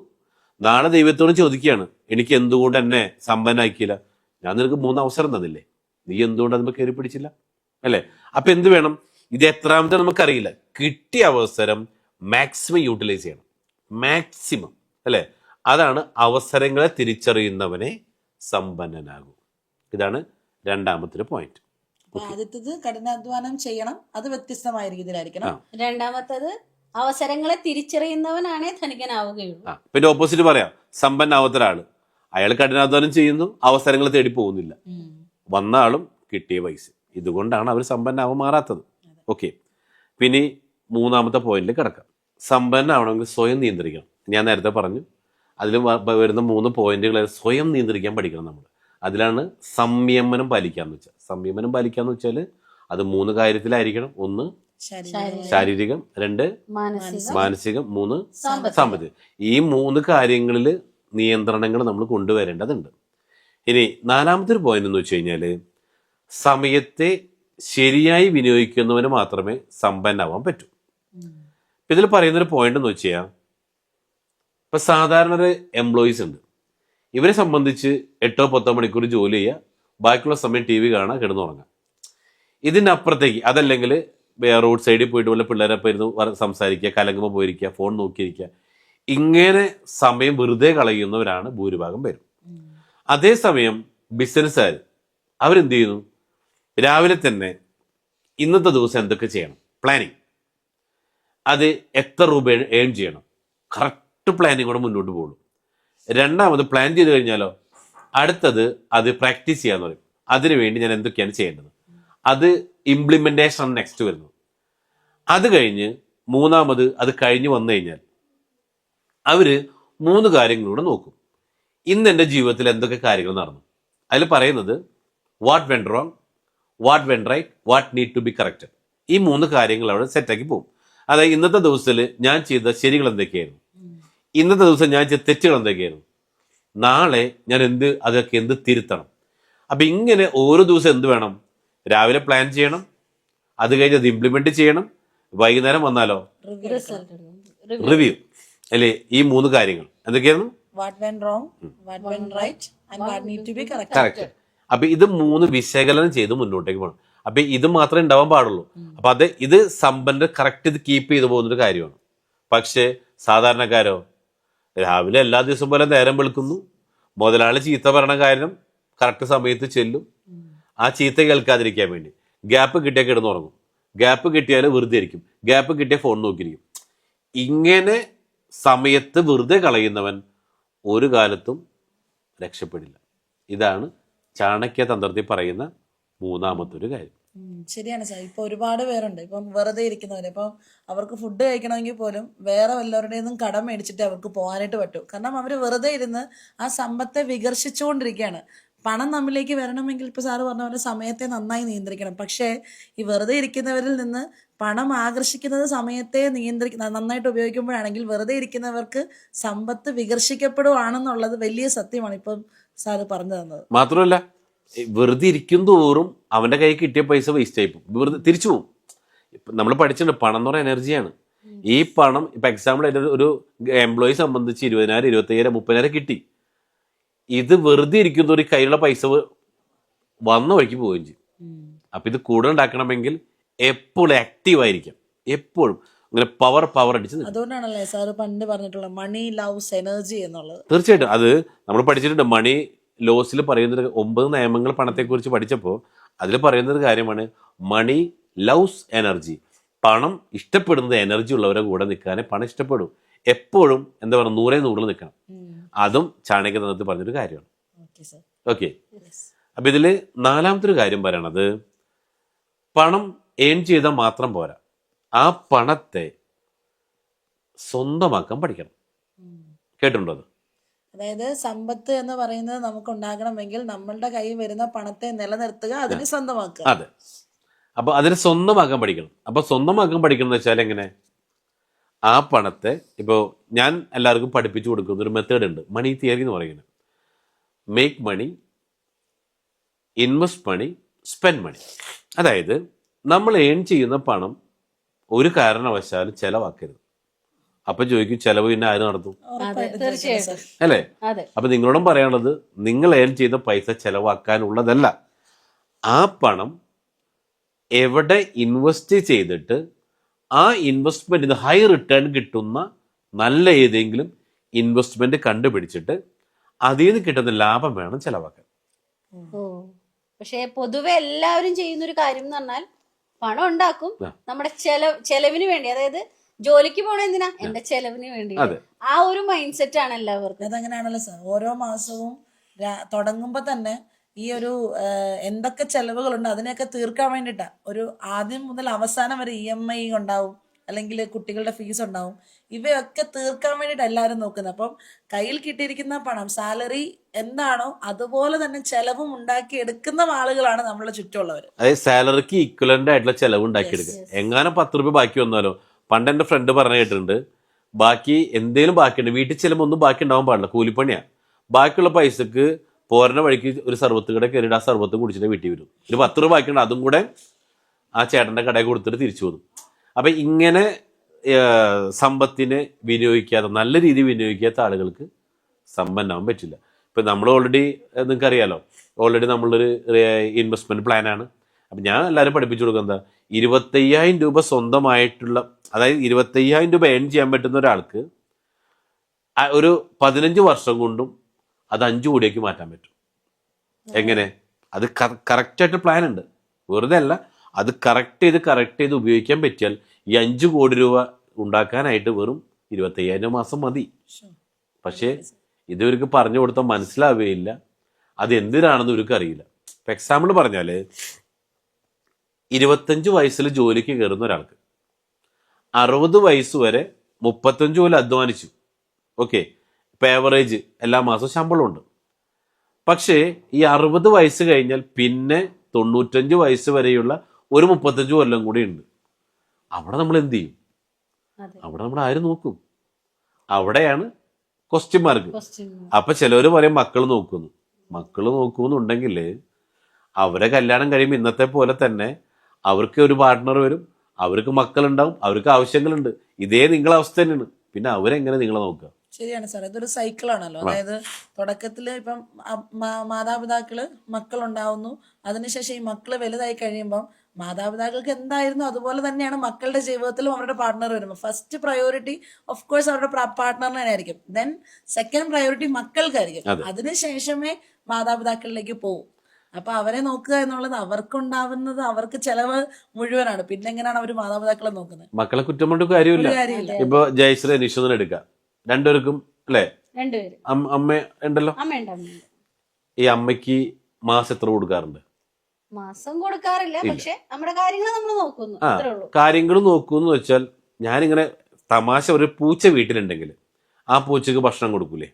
Speaker 2: നാളെ ദൈവത്തോട് ചോദിക്കുകയാണ്, എനിക്ക് എന്തുകൊണ്ട് എന്നെ സമ്പന്നാക്കിയില്ല, ഞാൻ നിനക്ക് 3 അവസരം തന്നില്ലേ, നീ എന്തുകൊണ്ട് അത് കയറി പിടിച്ചില്ല അല്ലെ? അപ്പൊ എന്ത് വേണം, ഇത് എത്രാമത്തെ നമുക്കറിയില്ല, കിട്ടിയ അവസരം മാക്സിമം യൂട്ടിലൈസ് ചെയ്യണം, മാക്സിമം അല്ലെ? അതാണ് അവസരങ്ങളെ തിരിച്ചറിയുന്നവനെ സമ്പന്നനാകും. ഇതാണ് 2-മത്തെ പോയിന്റ്.
Speaker 1: ആദ്യത്തേത് കഠിനാധ്വാനം ചെയ്യണം, അത് വ്യത്യസ്തമായ രീതിയിലായിരിക്കണം.
Speaker 3: രണ്ടാമത്തത് അവസരങ്ങളെ തിരിച്ചറിയുന്നവനാണേ ധനികനാവുകയുള്ളൂ.
Speaker 2: പിന്നെ ഓപ്പോസിറ്റ് പറയാം, സമ്പന്നാവാത്ത ഒരാള്, അയാൾ കഠിനാധ്വാനം ചെയ്യുന്നു, അവസരങ്ങൾ തേടി പോകുന്നില്ല, വന്ന ആളും കിട്ടിയ പൈസ, ഇതുകൊണ്ടാണ് അവർ സമ്പന്നാവാൻ മാറാത്തത്. ഓക്കെ, പിന്നെ 3-മത്തെ പോയിന്റിൽ കിടക്കാം. സമ്പന്നാവണമെങ്കിൽ സ്വയം നിയന്ത്രിക്കണം. ഞാൻ നേരത്തെ പറഞ്ഞു, അതിൽ വരുന്ന 3 പോയിന്റുകൾ സ്വയം നിയന്ത്രിക്കാൻ പഠിക്കണം നമ്മൾ. അതിലാണ് സംയമനം പാലിക്കാന്ന് വെച്ചാൽ. സംയമനം പാലിക്കാന്ന് വെച്ചാൽ അത് 3 കാര്യത്തിലായിരിക്കണം. 1 ശാരീരികം, 2 മാനസികം, 3 സാമ്പത്തികം. ഈ 3 കാര്യങ്ങളിൽ നിയന്ത്രണങ്ങൾ നമ്മൾ കൊണ്ടുവരേണ്ടതുണ്ട്. ഇനി 4-മത്തെ പോയിന്റ് എന്ന് വെച്ച് കഴിഞ്ഞാല് സമയത്തെ ശരിയായി വിനിയോഗിക്കുന്നവന് മാത്രമേ സമ്പന്നാവാൻ പറ്റൂ. ഇതിൽ പറയുന്നൊരു പോയിന്റ് എന്ന് വെച്ചാൽ, ഇപ്പൊ സാധാരണ ഒരു എംപ്ലോയീസ് ഉണ്ട്, ഇവരെ സംബന്ധിച്ച് 8-10 മണിക്കൂർ ജോലി ചെയ്യുക, ബാക്കിയുള്ള സമയം TV കാണാൻ, കിടന്നുറങ്ങാം. ഇതിനപ്പുറത്തേക്ക് അതല്ലെങ്കിൽ റോഡ് സൈഡിൽ പോയിട്ട് വല്ല പിള്ളേരൊപ്പം ഇരുന്ന് സംസാരിക്കുക, കലങ്ങുമ്പോൾ പോയിരിക്കുക, ഫോൺ നോക്കിയിരിക്കുക, ഇങ്ങനെ സമയം വെറുതെ കളയുന്നവരാണ് ഭൂരിഭാഗം പേരും. അതേസമയം ബിസിനസ്സുകാർ അവരെന്ത് ചെയ്യുന്നു, രാവിലെ തന്നെ ഇന്നത്തെ ദിവസം എന്തൊക്കെ ചെയ്യണം, പ്ലാനിങ്, അത് എത്ര രൂപ ഏൺ ചെയ്യണം, കറക്റ്റ് പ്ലാനിങ് കൂടെ മുന്നോട്ട് പോകുള്ളൂ. 2-മത് പ്ലാൻ ചെയ്ത് കഴിഞ്ഞാലോ അടുത്തത് അത് പ്രാക്ടീസ് ചെയ്യാന്ന് പറയും. അതിനുവേണ്ടി ഞാൻ എന്തൊക്കെയാണ് ചെയ്യേണ്ടത്, അത് ഇംപ്ലിമെന്റേഷൻ നെക്സ്റ്റ് വരുന്നത്. അത് കഴിഞ്ഞ് 3-മത് അത് കഴിഞ്ഞ് വന്നു കഴിഞ്ഞാൽ അവര് 3 കാര്യങ്ങളൂടെ നോക്കും. ഇന്ന് എൻ്റെ ജീവിതത്തിൽ എന്തൊക്കെ കാര്യങ്ങൾ നടന്നു, അതിൽ പറയുന്നത് what went wrong, what went right, what need to be corrected. ഈ 3 കാര്യങ്ങൾ അവിടെ സെറ്റാക്കി പോകും. അതായത് ഇന്നത്തെ ദിവസത്തിൽ ഞാൻ ചെയ്ത ശരികൾ എന്തൊക്കെയായിരുന്നു, ഇന്നത്തെ ദിവസം ഞാൻ ചെയ്ത തെറ്റുകൾ എന്തൊക്കെയായിരുന്നു, നാളെ ഞാൻ അതൊക്കെ എന്ത് തിരുത്തണം. അപ്പൊ ഇങ്ങനെ ഓരോ ദിവസം എന്ത് വേണം, രാവിലെ പ്ലാൻ ചെയ്യണം, അത് കഴിഞ്ഞ് അത് ഇംപ്ലിമെന്റ് ചെയ്യണം, വൈകുന്നേരം വന്നാലോ റിവ്യൂ അല്ലേ. ഈ 3 കാര്യങ്ങൾ എന്തൊക്കെയായിരുന്നു, കറക്റ്റ്. അപ്പൊ ഇത് 3 വിശകലനം ചെയ്ത് മുന്നോട്ടേക്ക് പോകണം. അപ്പൊ ഇത് മാത്രമേ ഉണ്ടാവാൻ പാടുള്ളൂ. അപ്പൊ ഇത് സമ്പന്നർ കറക്റ്റ് ഇത് കീപ്പ് ചെയ്തു പോകുന്നൊരു കാര്യമാണ്. പക്ഷേ സാധാരണക്കാരോ രാവിലെ എല്ലാ ദിവസവും പോലെ നേരം വെളുക്കുന്നു, മുതലാളി ചീത്ത പറയണ കാര്യം കറക്റ്റ് സമയത്ത് ചെല്ലും, ആ ചീത്ത കേൾക്കാതിരിക്കാൻ വേണ്ടി ഗ്യാപ്പ് കിട്ടിയാൽ കിടന്നുറങ്ങും, ഗ്യാപ്പ് കിട്ടിയാൽ വെറുതെ ഇരിക്കും, ഗ്യാപ്പ് കിട്ടിയാൽ ഫോൺ നോക്കിയിരിക്കും. ഇങ്ങനെ സമയത്ത് വെറുതെ കളയുന്നവൻ ഒരു കാലത്തും രക്ഷപ്പെടില്ല. ഇതാണ് ചാണക്യ തന്ത്രത്തിൽ പറയുന്ന 3-മത്തെ ഒരു കാര്യം.
Speaker 1: ശരിയാണ് സാർ. ഇപ്പൊ ഒരുപാട് പേരുണ്ട് ഇപ്പം വെറുതെ ഇരിക്കുന്നവര്. ഇപ്പം അവർക്ക് ഫുഡ് കഴിക്കണമെങ്കിൽ പോലും വേറെ വല്ലവരുടെ നിന്നും കടം മേടിച്ചിട്ട് അവർക്ക് പോകാനായിട്ട് പറ്റും. കാരണം അവര് വെറുതെ ഇരുന്ന് ആ സമ്പത്തെ വികർഷിച്ചുകൊണ്ടിരിക്കുകയാണ്. പണം നമ്മിലേക്ക് വരണമെങ്കിൽ ഇപ്പൊ സാറ് പറഞ്ഞ പോലെ സമയത്തെ നന്നായി നിയന്ത്രിക്കണം. പക്ഷേ ഈ വെറുതെ ഇരിക്കുന്നവരിൽ നിന്ന് പണം ആകർഷിക്കുന്നത് സമയത്തെ നന്നായിട്ട് ഉപയോഗിക്കുമ്പോഴാണെങ്കിൽ വെറുതെ ഇരിക്കുന്നവർക്ക് സമ്പത്ത് വികർഷിക്കപ്പെടുവാണെന്നുള്ളത് വലിയ സത്യമാണ് ഇപ്പം സാറ് പറഞ്ഞു തന്നത്.
Speaker 2: മാത്രമല്ല വെറുതെ ഇരിക്കും തോറും അവന്റെ കൈ കിട്ടിയ പൈസ വേസ്റ്റ് ആയി പോകും, വെറുതെ തിരിച്ചു പോകും. നമ്മൾ പഠിച്ചിട്ടുണ്ട്, പണം എന്ന് പറയുന്ന എനർജിയാണ്. ഈ പണം ഇപ്പൊ എക്സാമ്പിൾ ഒരു എംപ്ലോയി സംബന്ധിച്ച് 20,000, 25,000, 30,000 കിട്ടി. ഇത് വെറുതെ ഇരിക്കുന്ന ഒരു കയ്യിലുള്ള പൈസ വന്ന വഴിക്ക് പോവുകയും ചെയ്യും. അപ്പൊ ഇത് കൂടുതൽ ഉണ്ടാക്കണമെങ്കിൽ എപ്പോഴും ആക്റ്റീവ് ആയിരിക്കാം, എപ്പോഴും അങ്ങനെ പവർ അടിച്ച്.
Speaker 1: അതുകൊണ്ടാണല്ലേ സാറ് പണ്ട് പറഞ്ഞിട്ടുള്ള മണി ലവ്സ് എനർജി എന്നുള്ളത്.
Speaker 2: തീർച്ചയായിട്ടും അത് നമ്മൾ പഠിച്ചിട്ടുണ്ട്. മണി ലോസിൽ പറയുന്നൊരു 9 നിയമങ്ങൾ പണത്തെക്കുറിച്ച് പഠിച്ചപ്പോൾ അതിൽ പറയുന്നൊരു കാര്യമാണ് മണി ലവ്സ് എനർജി. പണം ഇഷ്ടപ്പെടുന്നത് എനർജി ഉള്ളവരെ കൂടെ നിൽക്കാനേ പണം ഇഷ്ടപ്പെടും. എപ്പോഴും എന്താ പറയുക, 100 നിൽക്കണം. അതും ചാണക്യ തന്ത്രത്തിൽ പറഞ്ഞൊരു കാര്യമാണ്. ഓക്കെ, അപ്പൊ ഇതില് 4-മത്തെ ഒരു കാര്യം പറയണത്, പണം ഏൺ ചെയ്താൽ മാത്രം പോരാ, ആ പണത്തെ സ്വന്തമാക്കാൻ പഠിക്കണം. കേട്ടിട്ടുണ്ടോ അത്?
Speaker 1: അതായത് സമ്പത്ത് എന്ന് പറയുന്നത് നമുക്ക് ഉണ്ടാകണമെങ്കിൽ നമ്മളുടെ കയ്യിൽ വരുന്ന പണത്തെ നിലനിർത്തുക, അതിനെ സ്വന്തമാക്കുക.
Speaker 2: അതെ, അപ്പൊ അതിനെ സ്വന്തമാക്കാൻ പഠിക്കണം. അപ്പൊ സ്വന്തമാക്കാൻ പഠിക്കണം എന്ന് വെച്ചാൽ എങ്ങനെ, ആ പണത്തെ ഇപ്പോൾ ഞാൻ എല്ലാവർക്കും പഠിപ്പിച്ചു കൊടുക്കുന്ന ഒരു മെത്തേഡ് ഉണ്ട്, മണി തിയറി എന്ന് പറയുന്നത്. മേക്ക് മണി, ഇൻവെസ്റ്റ് മണി, സ്പെൻഡ് മണി. അതായത് നമ്മൾ ഏൺ ചെയ്യുന്ന പണം ഒരു കാരണവശാലും ചെലവാക്കരുത്. അപ്പൊ ചോദിക്കും, ചെലവ് പിന്നെ ആര് നടത്തും?
Speaker 3: തീർച്ചയായിട്ടും.
Speaker 2: അല്ലേ?
Speaker 3: അതെ.
Speaker 2: അപ്പൊ നിങ്ങളോടും പറയാനുള്ളത്, നിങ്ങൾ ഏൺ ചെയ്യുന്ന പൈസ ചെലവാക്കാനുള്ളതല്ല. ആ പണം എവിടെ ഇൻവെസ്റ്റ് ചെയ്തിട്ട് ആ ഇൻവെസ്റ്റ്മെന്റിന് ഹൈ റിട്ടേൺ കിട്ടുന്ന നല്ല ഏതെങ്കിലും ഇൻവെസ്റ്റ്മെന്റ് കണ്ടുപിടിച്ചിട്ട് അതിൽ നിന്ന് കിട്ടുന്ന ലാഭം വേണം ചെലവാക്കാൻ.
Speaker 3: ഓ, പക്ഷെ പൊതുവെ എല്ലാവരും ചെയ്യുന്ന ഒരു കാര്യം എന്ന് പറഞ്ഞാൽ പണം ഉണ്ടാക്കും, നമ്മുടെ ചെലവിന് വേണ്ടി, അതായത് ജോലിക്ക് പോണ എന്തിനാ, എന്റെ ചെലവിന് വേണ്ടി. ആ ഒരു മൈൻഡ് സെറ്റ് ആണ് എല്ലാവർക്കും.
Speaker 1: അതങ്ങനെയാണല്ലോ സാർ. ഓരോ മാസവും തുടങ്ങുമ്പോ തന്നെ ഈ ഒരു എന്തൊക്കെ ചെലവുകളുണ്ട് അതിനെയൊക്കെ തീർക്കാൻ വേണ്ടിയിട്ടാ. ഒരു ആദ്യം മുതൽ അവസാനം വരെ EMI ഉണ്ടാവും, അല്ലെങ്കിൽ കുട്ടികളുടെ ഫീസ് ഉണ്ടാവും. ഇവയൊക്കെ തീർക്കാൻ വേണ്ടിയിട്ട് എല്ലാവരും നോക്കുന്നത്. അപ്പം കയ്യിൽ കിട്ടിയിരിക്കുന്ന പണം, സാലറി എന്താണോ അതുപോലെ തന്നെ ചെലവും ഉണ്ടാക്കി എടുക്കുന്ന ആളുകളാണ് നമ്മളുടെ ചുറ്റുമുള്ളവർ.
Speaker 2: അതായത് സാലറിക്ക് ഈക്വലന്റ് ആയിട്ടുള്ള ചെലവ് ഉണ്ടാക്കിയെടുക്കുക. എങ്ങാനും 10 രൂപ ബാക്കി വന്നാലോ, പണ്ട് എന്റെ ഫ്രണ്ട് പറഞ്ഞു കേട്ടിട്ടുണ്ട്, ബാക്കി എന്തേലും ബാക്കിയുണ്ട്, വീട്ടിൽ ചെല്ലുമ്പോൾ ഒന്നും ബാക്കി ഉണ്ടാവാൻ പാടില്ല, കൂലിപ്പണിയാ. ബാക്കിയുള്ള പൈസക്ക് പോരണ വഴിക്ക് ഒരു സർവത്ത് കട കയറിയിട്ട് ആ സർവത്ത് കുടിച്ചിട്ട് വീട്ടിൽ വരും. ഒരു 10 രൂപ ബാക്കിയുണ്ട്, അതും കൂടെ ആ ചേട്ടന്റെ കടയിൽ കൊടുത്തിട്ട് തിരിച്ചു പോകും. അപ്പൊ ഇങ്ങനെ സമ്പത്തിനെ വിനിയോഗിക്കാതെ, നല്ല രീതിയിൽ വിനിയോഗിക്കാത്ത ആളുകൾക്ക് സമ്പന്നാവാൻ പറ്റില്ല. ഇപ്പൊ നമ്മൾ ഓൾറെഡി, നിങ്ങൾക്ക് അറിയാലോ, ഓൾറെഡി നമ്മളൊരു ഇൻവെസ്റ്റ്മെന്റ് പ്ലാനാണ്. അപ്പം ഞാൻ എല്ലാവരും പഠിപ്പിച്ചു കൊടുക്കുന്നത്, 25,000 രൂപ സ്വന്തമായിട്ടുള്ള, അതായത് 25,000 രൂപ ഏൺ ചെയ്യാൻ പറ്റുന്ന ഒരാൾക്ക് ഒരു 15 വർഷം കൊണ്ടും അത് 5 കോടിയേക്ക് മാറ്റാൻ പറ്റും. എങ്ങനെ? അത് കറക്റ്റായിട്ട് പ്ലാൻ ഉണ്ട്, വെറുതെ അല്ല. അത് കറക്റ്റ് ചെയ്ത് ഉപയോഗിക്കാൻ പറ്റിയാൽ ഈ 5 കോടി രൂപ ഉണ്ടാക്കാനായിട്ട് വെറും 25,000 മാസം മതി. പക്ഷേ ഇത് ഇവർക്ക് പറഞ്ഞു കൊടുത്താൽ മനസ്സിലാവുകയില്ല, അത് എന്തിനാണെന്ന് ഇവർക്ക് അറിയില്ല. ഇപ്പം എക്സാമ്പിൾ പറഞ്ഞാൽ, 25 വയസ്സിൽ ജോലിക്ക് കയറുന്ന ഒരാൾക്ക് 60 വയസ്സ് വരെ 35 കൊല്ലം അധ്വാനിച്ചു. ഓക്കെ, ഇപ്പം ആവറേജ് എല്ലാ മാസവും ശമ്പളമുണ്ട്. പക്ഷേ ഈ 60 വയസ്സ് കഴിഞ്ഞാൽ പിന്നെ 95 വയസ്സ് വരെയുള്ള ഒരു 35 കൊല്ലം കൂടി ഉണ്ട്. അവിടെ നമ്മൾ എന്ത് ചെയ്യും? അവിടെ നമ്മൾ ആര് നോക്കും? അവിടെയാണ് ക്വസ്റ്റ്യൻ മാർക്ക്. അപ്പൊ ചിലവർ പറയും മക്കൾ നോക്കുന്നുണ്ടെങ്കിൽ അവരെ കല്യാണം കഴിയുമ്പോൾ ഇന്നത്തെ പോലെ തന്നെ അവർക്ക് ഒരു പാർട്ട്ണർ വരും, അവർക്ക് മക്കളുണ്ടാവും, അവർക്ക് ആവശ്യങ്ങളുണ്ട്. ഇതേ നിങ്ങളെ അവസ്ഥ തന്നെയാണ്. പിന്നെ അവരെങ്ങനെ നിങ്ങളെ നോക്കുക?
Speaker 1: ശരിയാണ് സാർ, ഇതൊരു സൈക്കിളാണല്ലോ. അതായത് തുടക്കത്തിൽ ഇപ്പം മാതാപിതാക്കള് മക്കളുണ്ടാവുന്നു, അതിനുശേഷം ഈ മക്കള് വലുതായി കഴിയുമ്പോൾ മാതാപിതാക്കൾക്ക് എന്തായിരുന്നു അതുപോലെ തന്നെയാണ് മക്കളുടെ ജീവിതത്തിലും അവരുടെ പാർട്ട്ണർ വരുമ്പോൾ ഫസ്റ്റ് പ്രയോറിറ്റി ഓഫ് കോഴ്സ് അവരുടെ പാർട്ട്ണറിന് തന്നെ ആയിരിക്കും. ദെൻ സെക്കൻഡ് പ്രയോറിറ്റി മക്കൾക്കായിരിക്കും. അതിനുശേഷമേ മാതാപിതാക്കളിലേക്ക് പോകും. അപ്പൊ അവരെ നോക്കുക എന്നുള്ളത് അവർക്കുണ്ടാവുന്നത്, അവർക്ക് ചെലവ് മുഴുവനാണ്. പിന്നെ എങ്ങനെയാണ് അവർ മാതാപിതാക്കളെ നോക്കുന്നത്?
Speaker 2: മക്കളെ കുറ്റം കൊണ്ട് കാര്യമില്ല. ഇപ്പൊ ജയശ്രീ അനീഷ് എടുക്കാം, രണ്ടുപേർക്കും അല്ലേ, അമ്മ ഉണ്ടല്ലോ. ഈ അമ്മയ്ക്ക് മാസം എത്ര കൊടുക്കാറുണ്ട്?
Speaker 3: മാസം കൊടുക്കാറില്ല, പക്ഷെ നമ്മുടെ കാര്യങ്ങൾ നമ്മൾ നോക്കുന്നു.
Speaker 2: കാര്യങ്ങൾ നോക്കുന്നു വെച്ചാൽ, ഞാനിങ്ങനെ തമാശ, ഒരു പൂച്ച വീട്ടിലുണ്ടെങ്കിൽ ആ പൂച്ചക്ക് ഭക്ഷണം കൊടുക്കൂലേ?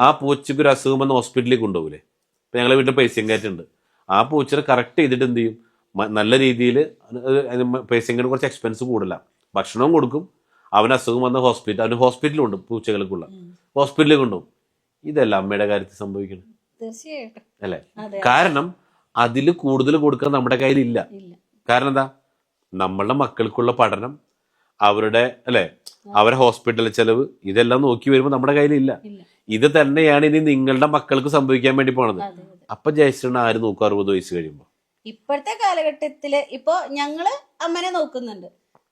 Speaker 2: ആ പൂച്ചക്ക് ഒരു അസുഖം വന്ന് ഹോസ്പിറ്റലിൽ കൊണ്ടുപോകൂലേ? ഇപ്പൊ ഞങ്ങളെ വീട്ടിൽ പേസ്യം കയറ്റുണ്ട്. ആ പൂച്ചനെ കറക്റ്റ് ചെയ്തിട്ട് എന്ത് ചെയ്യും? നല്ല രീതിയിൽ പേസ്യം കയറ്റ് കുറച്ച് എക്സ്പെൻസ് കൂടുതലാണ്, ഭക്ഷണവും കൊടുക്കും. അവന് അസുഖം വന്ന അവന് ഹോസ്പിറ്റലുണ്ട്, പൂച്ചകൾക്കുള്ള ഹോസ്പിറ്റലിൽ കൊണ്ടുപോകും. ഇതല്ല അമ്മയുടെ കാര്യത്തിൽ സംഭവിക്കണം, അല്ലേ? കാരണം അതിൽ കൂടുതൽ കൊടുക്കാൻ നമ്മുടെ കയ്യിലില്ല. കാരണം എന്താ? നമ്മളുടെ മക്കൾക്കുള്ള പഠനം, അവരുടെ അവരെ ഹോസ്പിറ്റൽ ചെലവ്, ഇതെല്ലാം നോക്കി വരുമ്പോൾ നമ്മുടെ കയ്യിലില്ല. ഇത് തന്നെയാണ് ഇനി നിങ്ങളുടെ മക്കൾക്ക് സംഭവിക്കാൻ വേണ്ടി പോണത്. അപ്പൊ ജയശ്രീനെ ആര് നോക്കും 60 വയസ്സ് കഴിയുമ്പോ?
Speaker 3: ഇപ്പോഴത്തെ കാലഘട്ടത്തില് ഇപ്പൊ ഞങ്ങള് അമ്മനെ നോക്കുന്നുണ്ട്,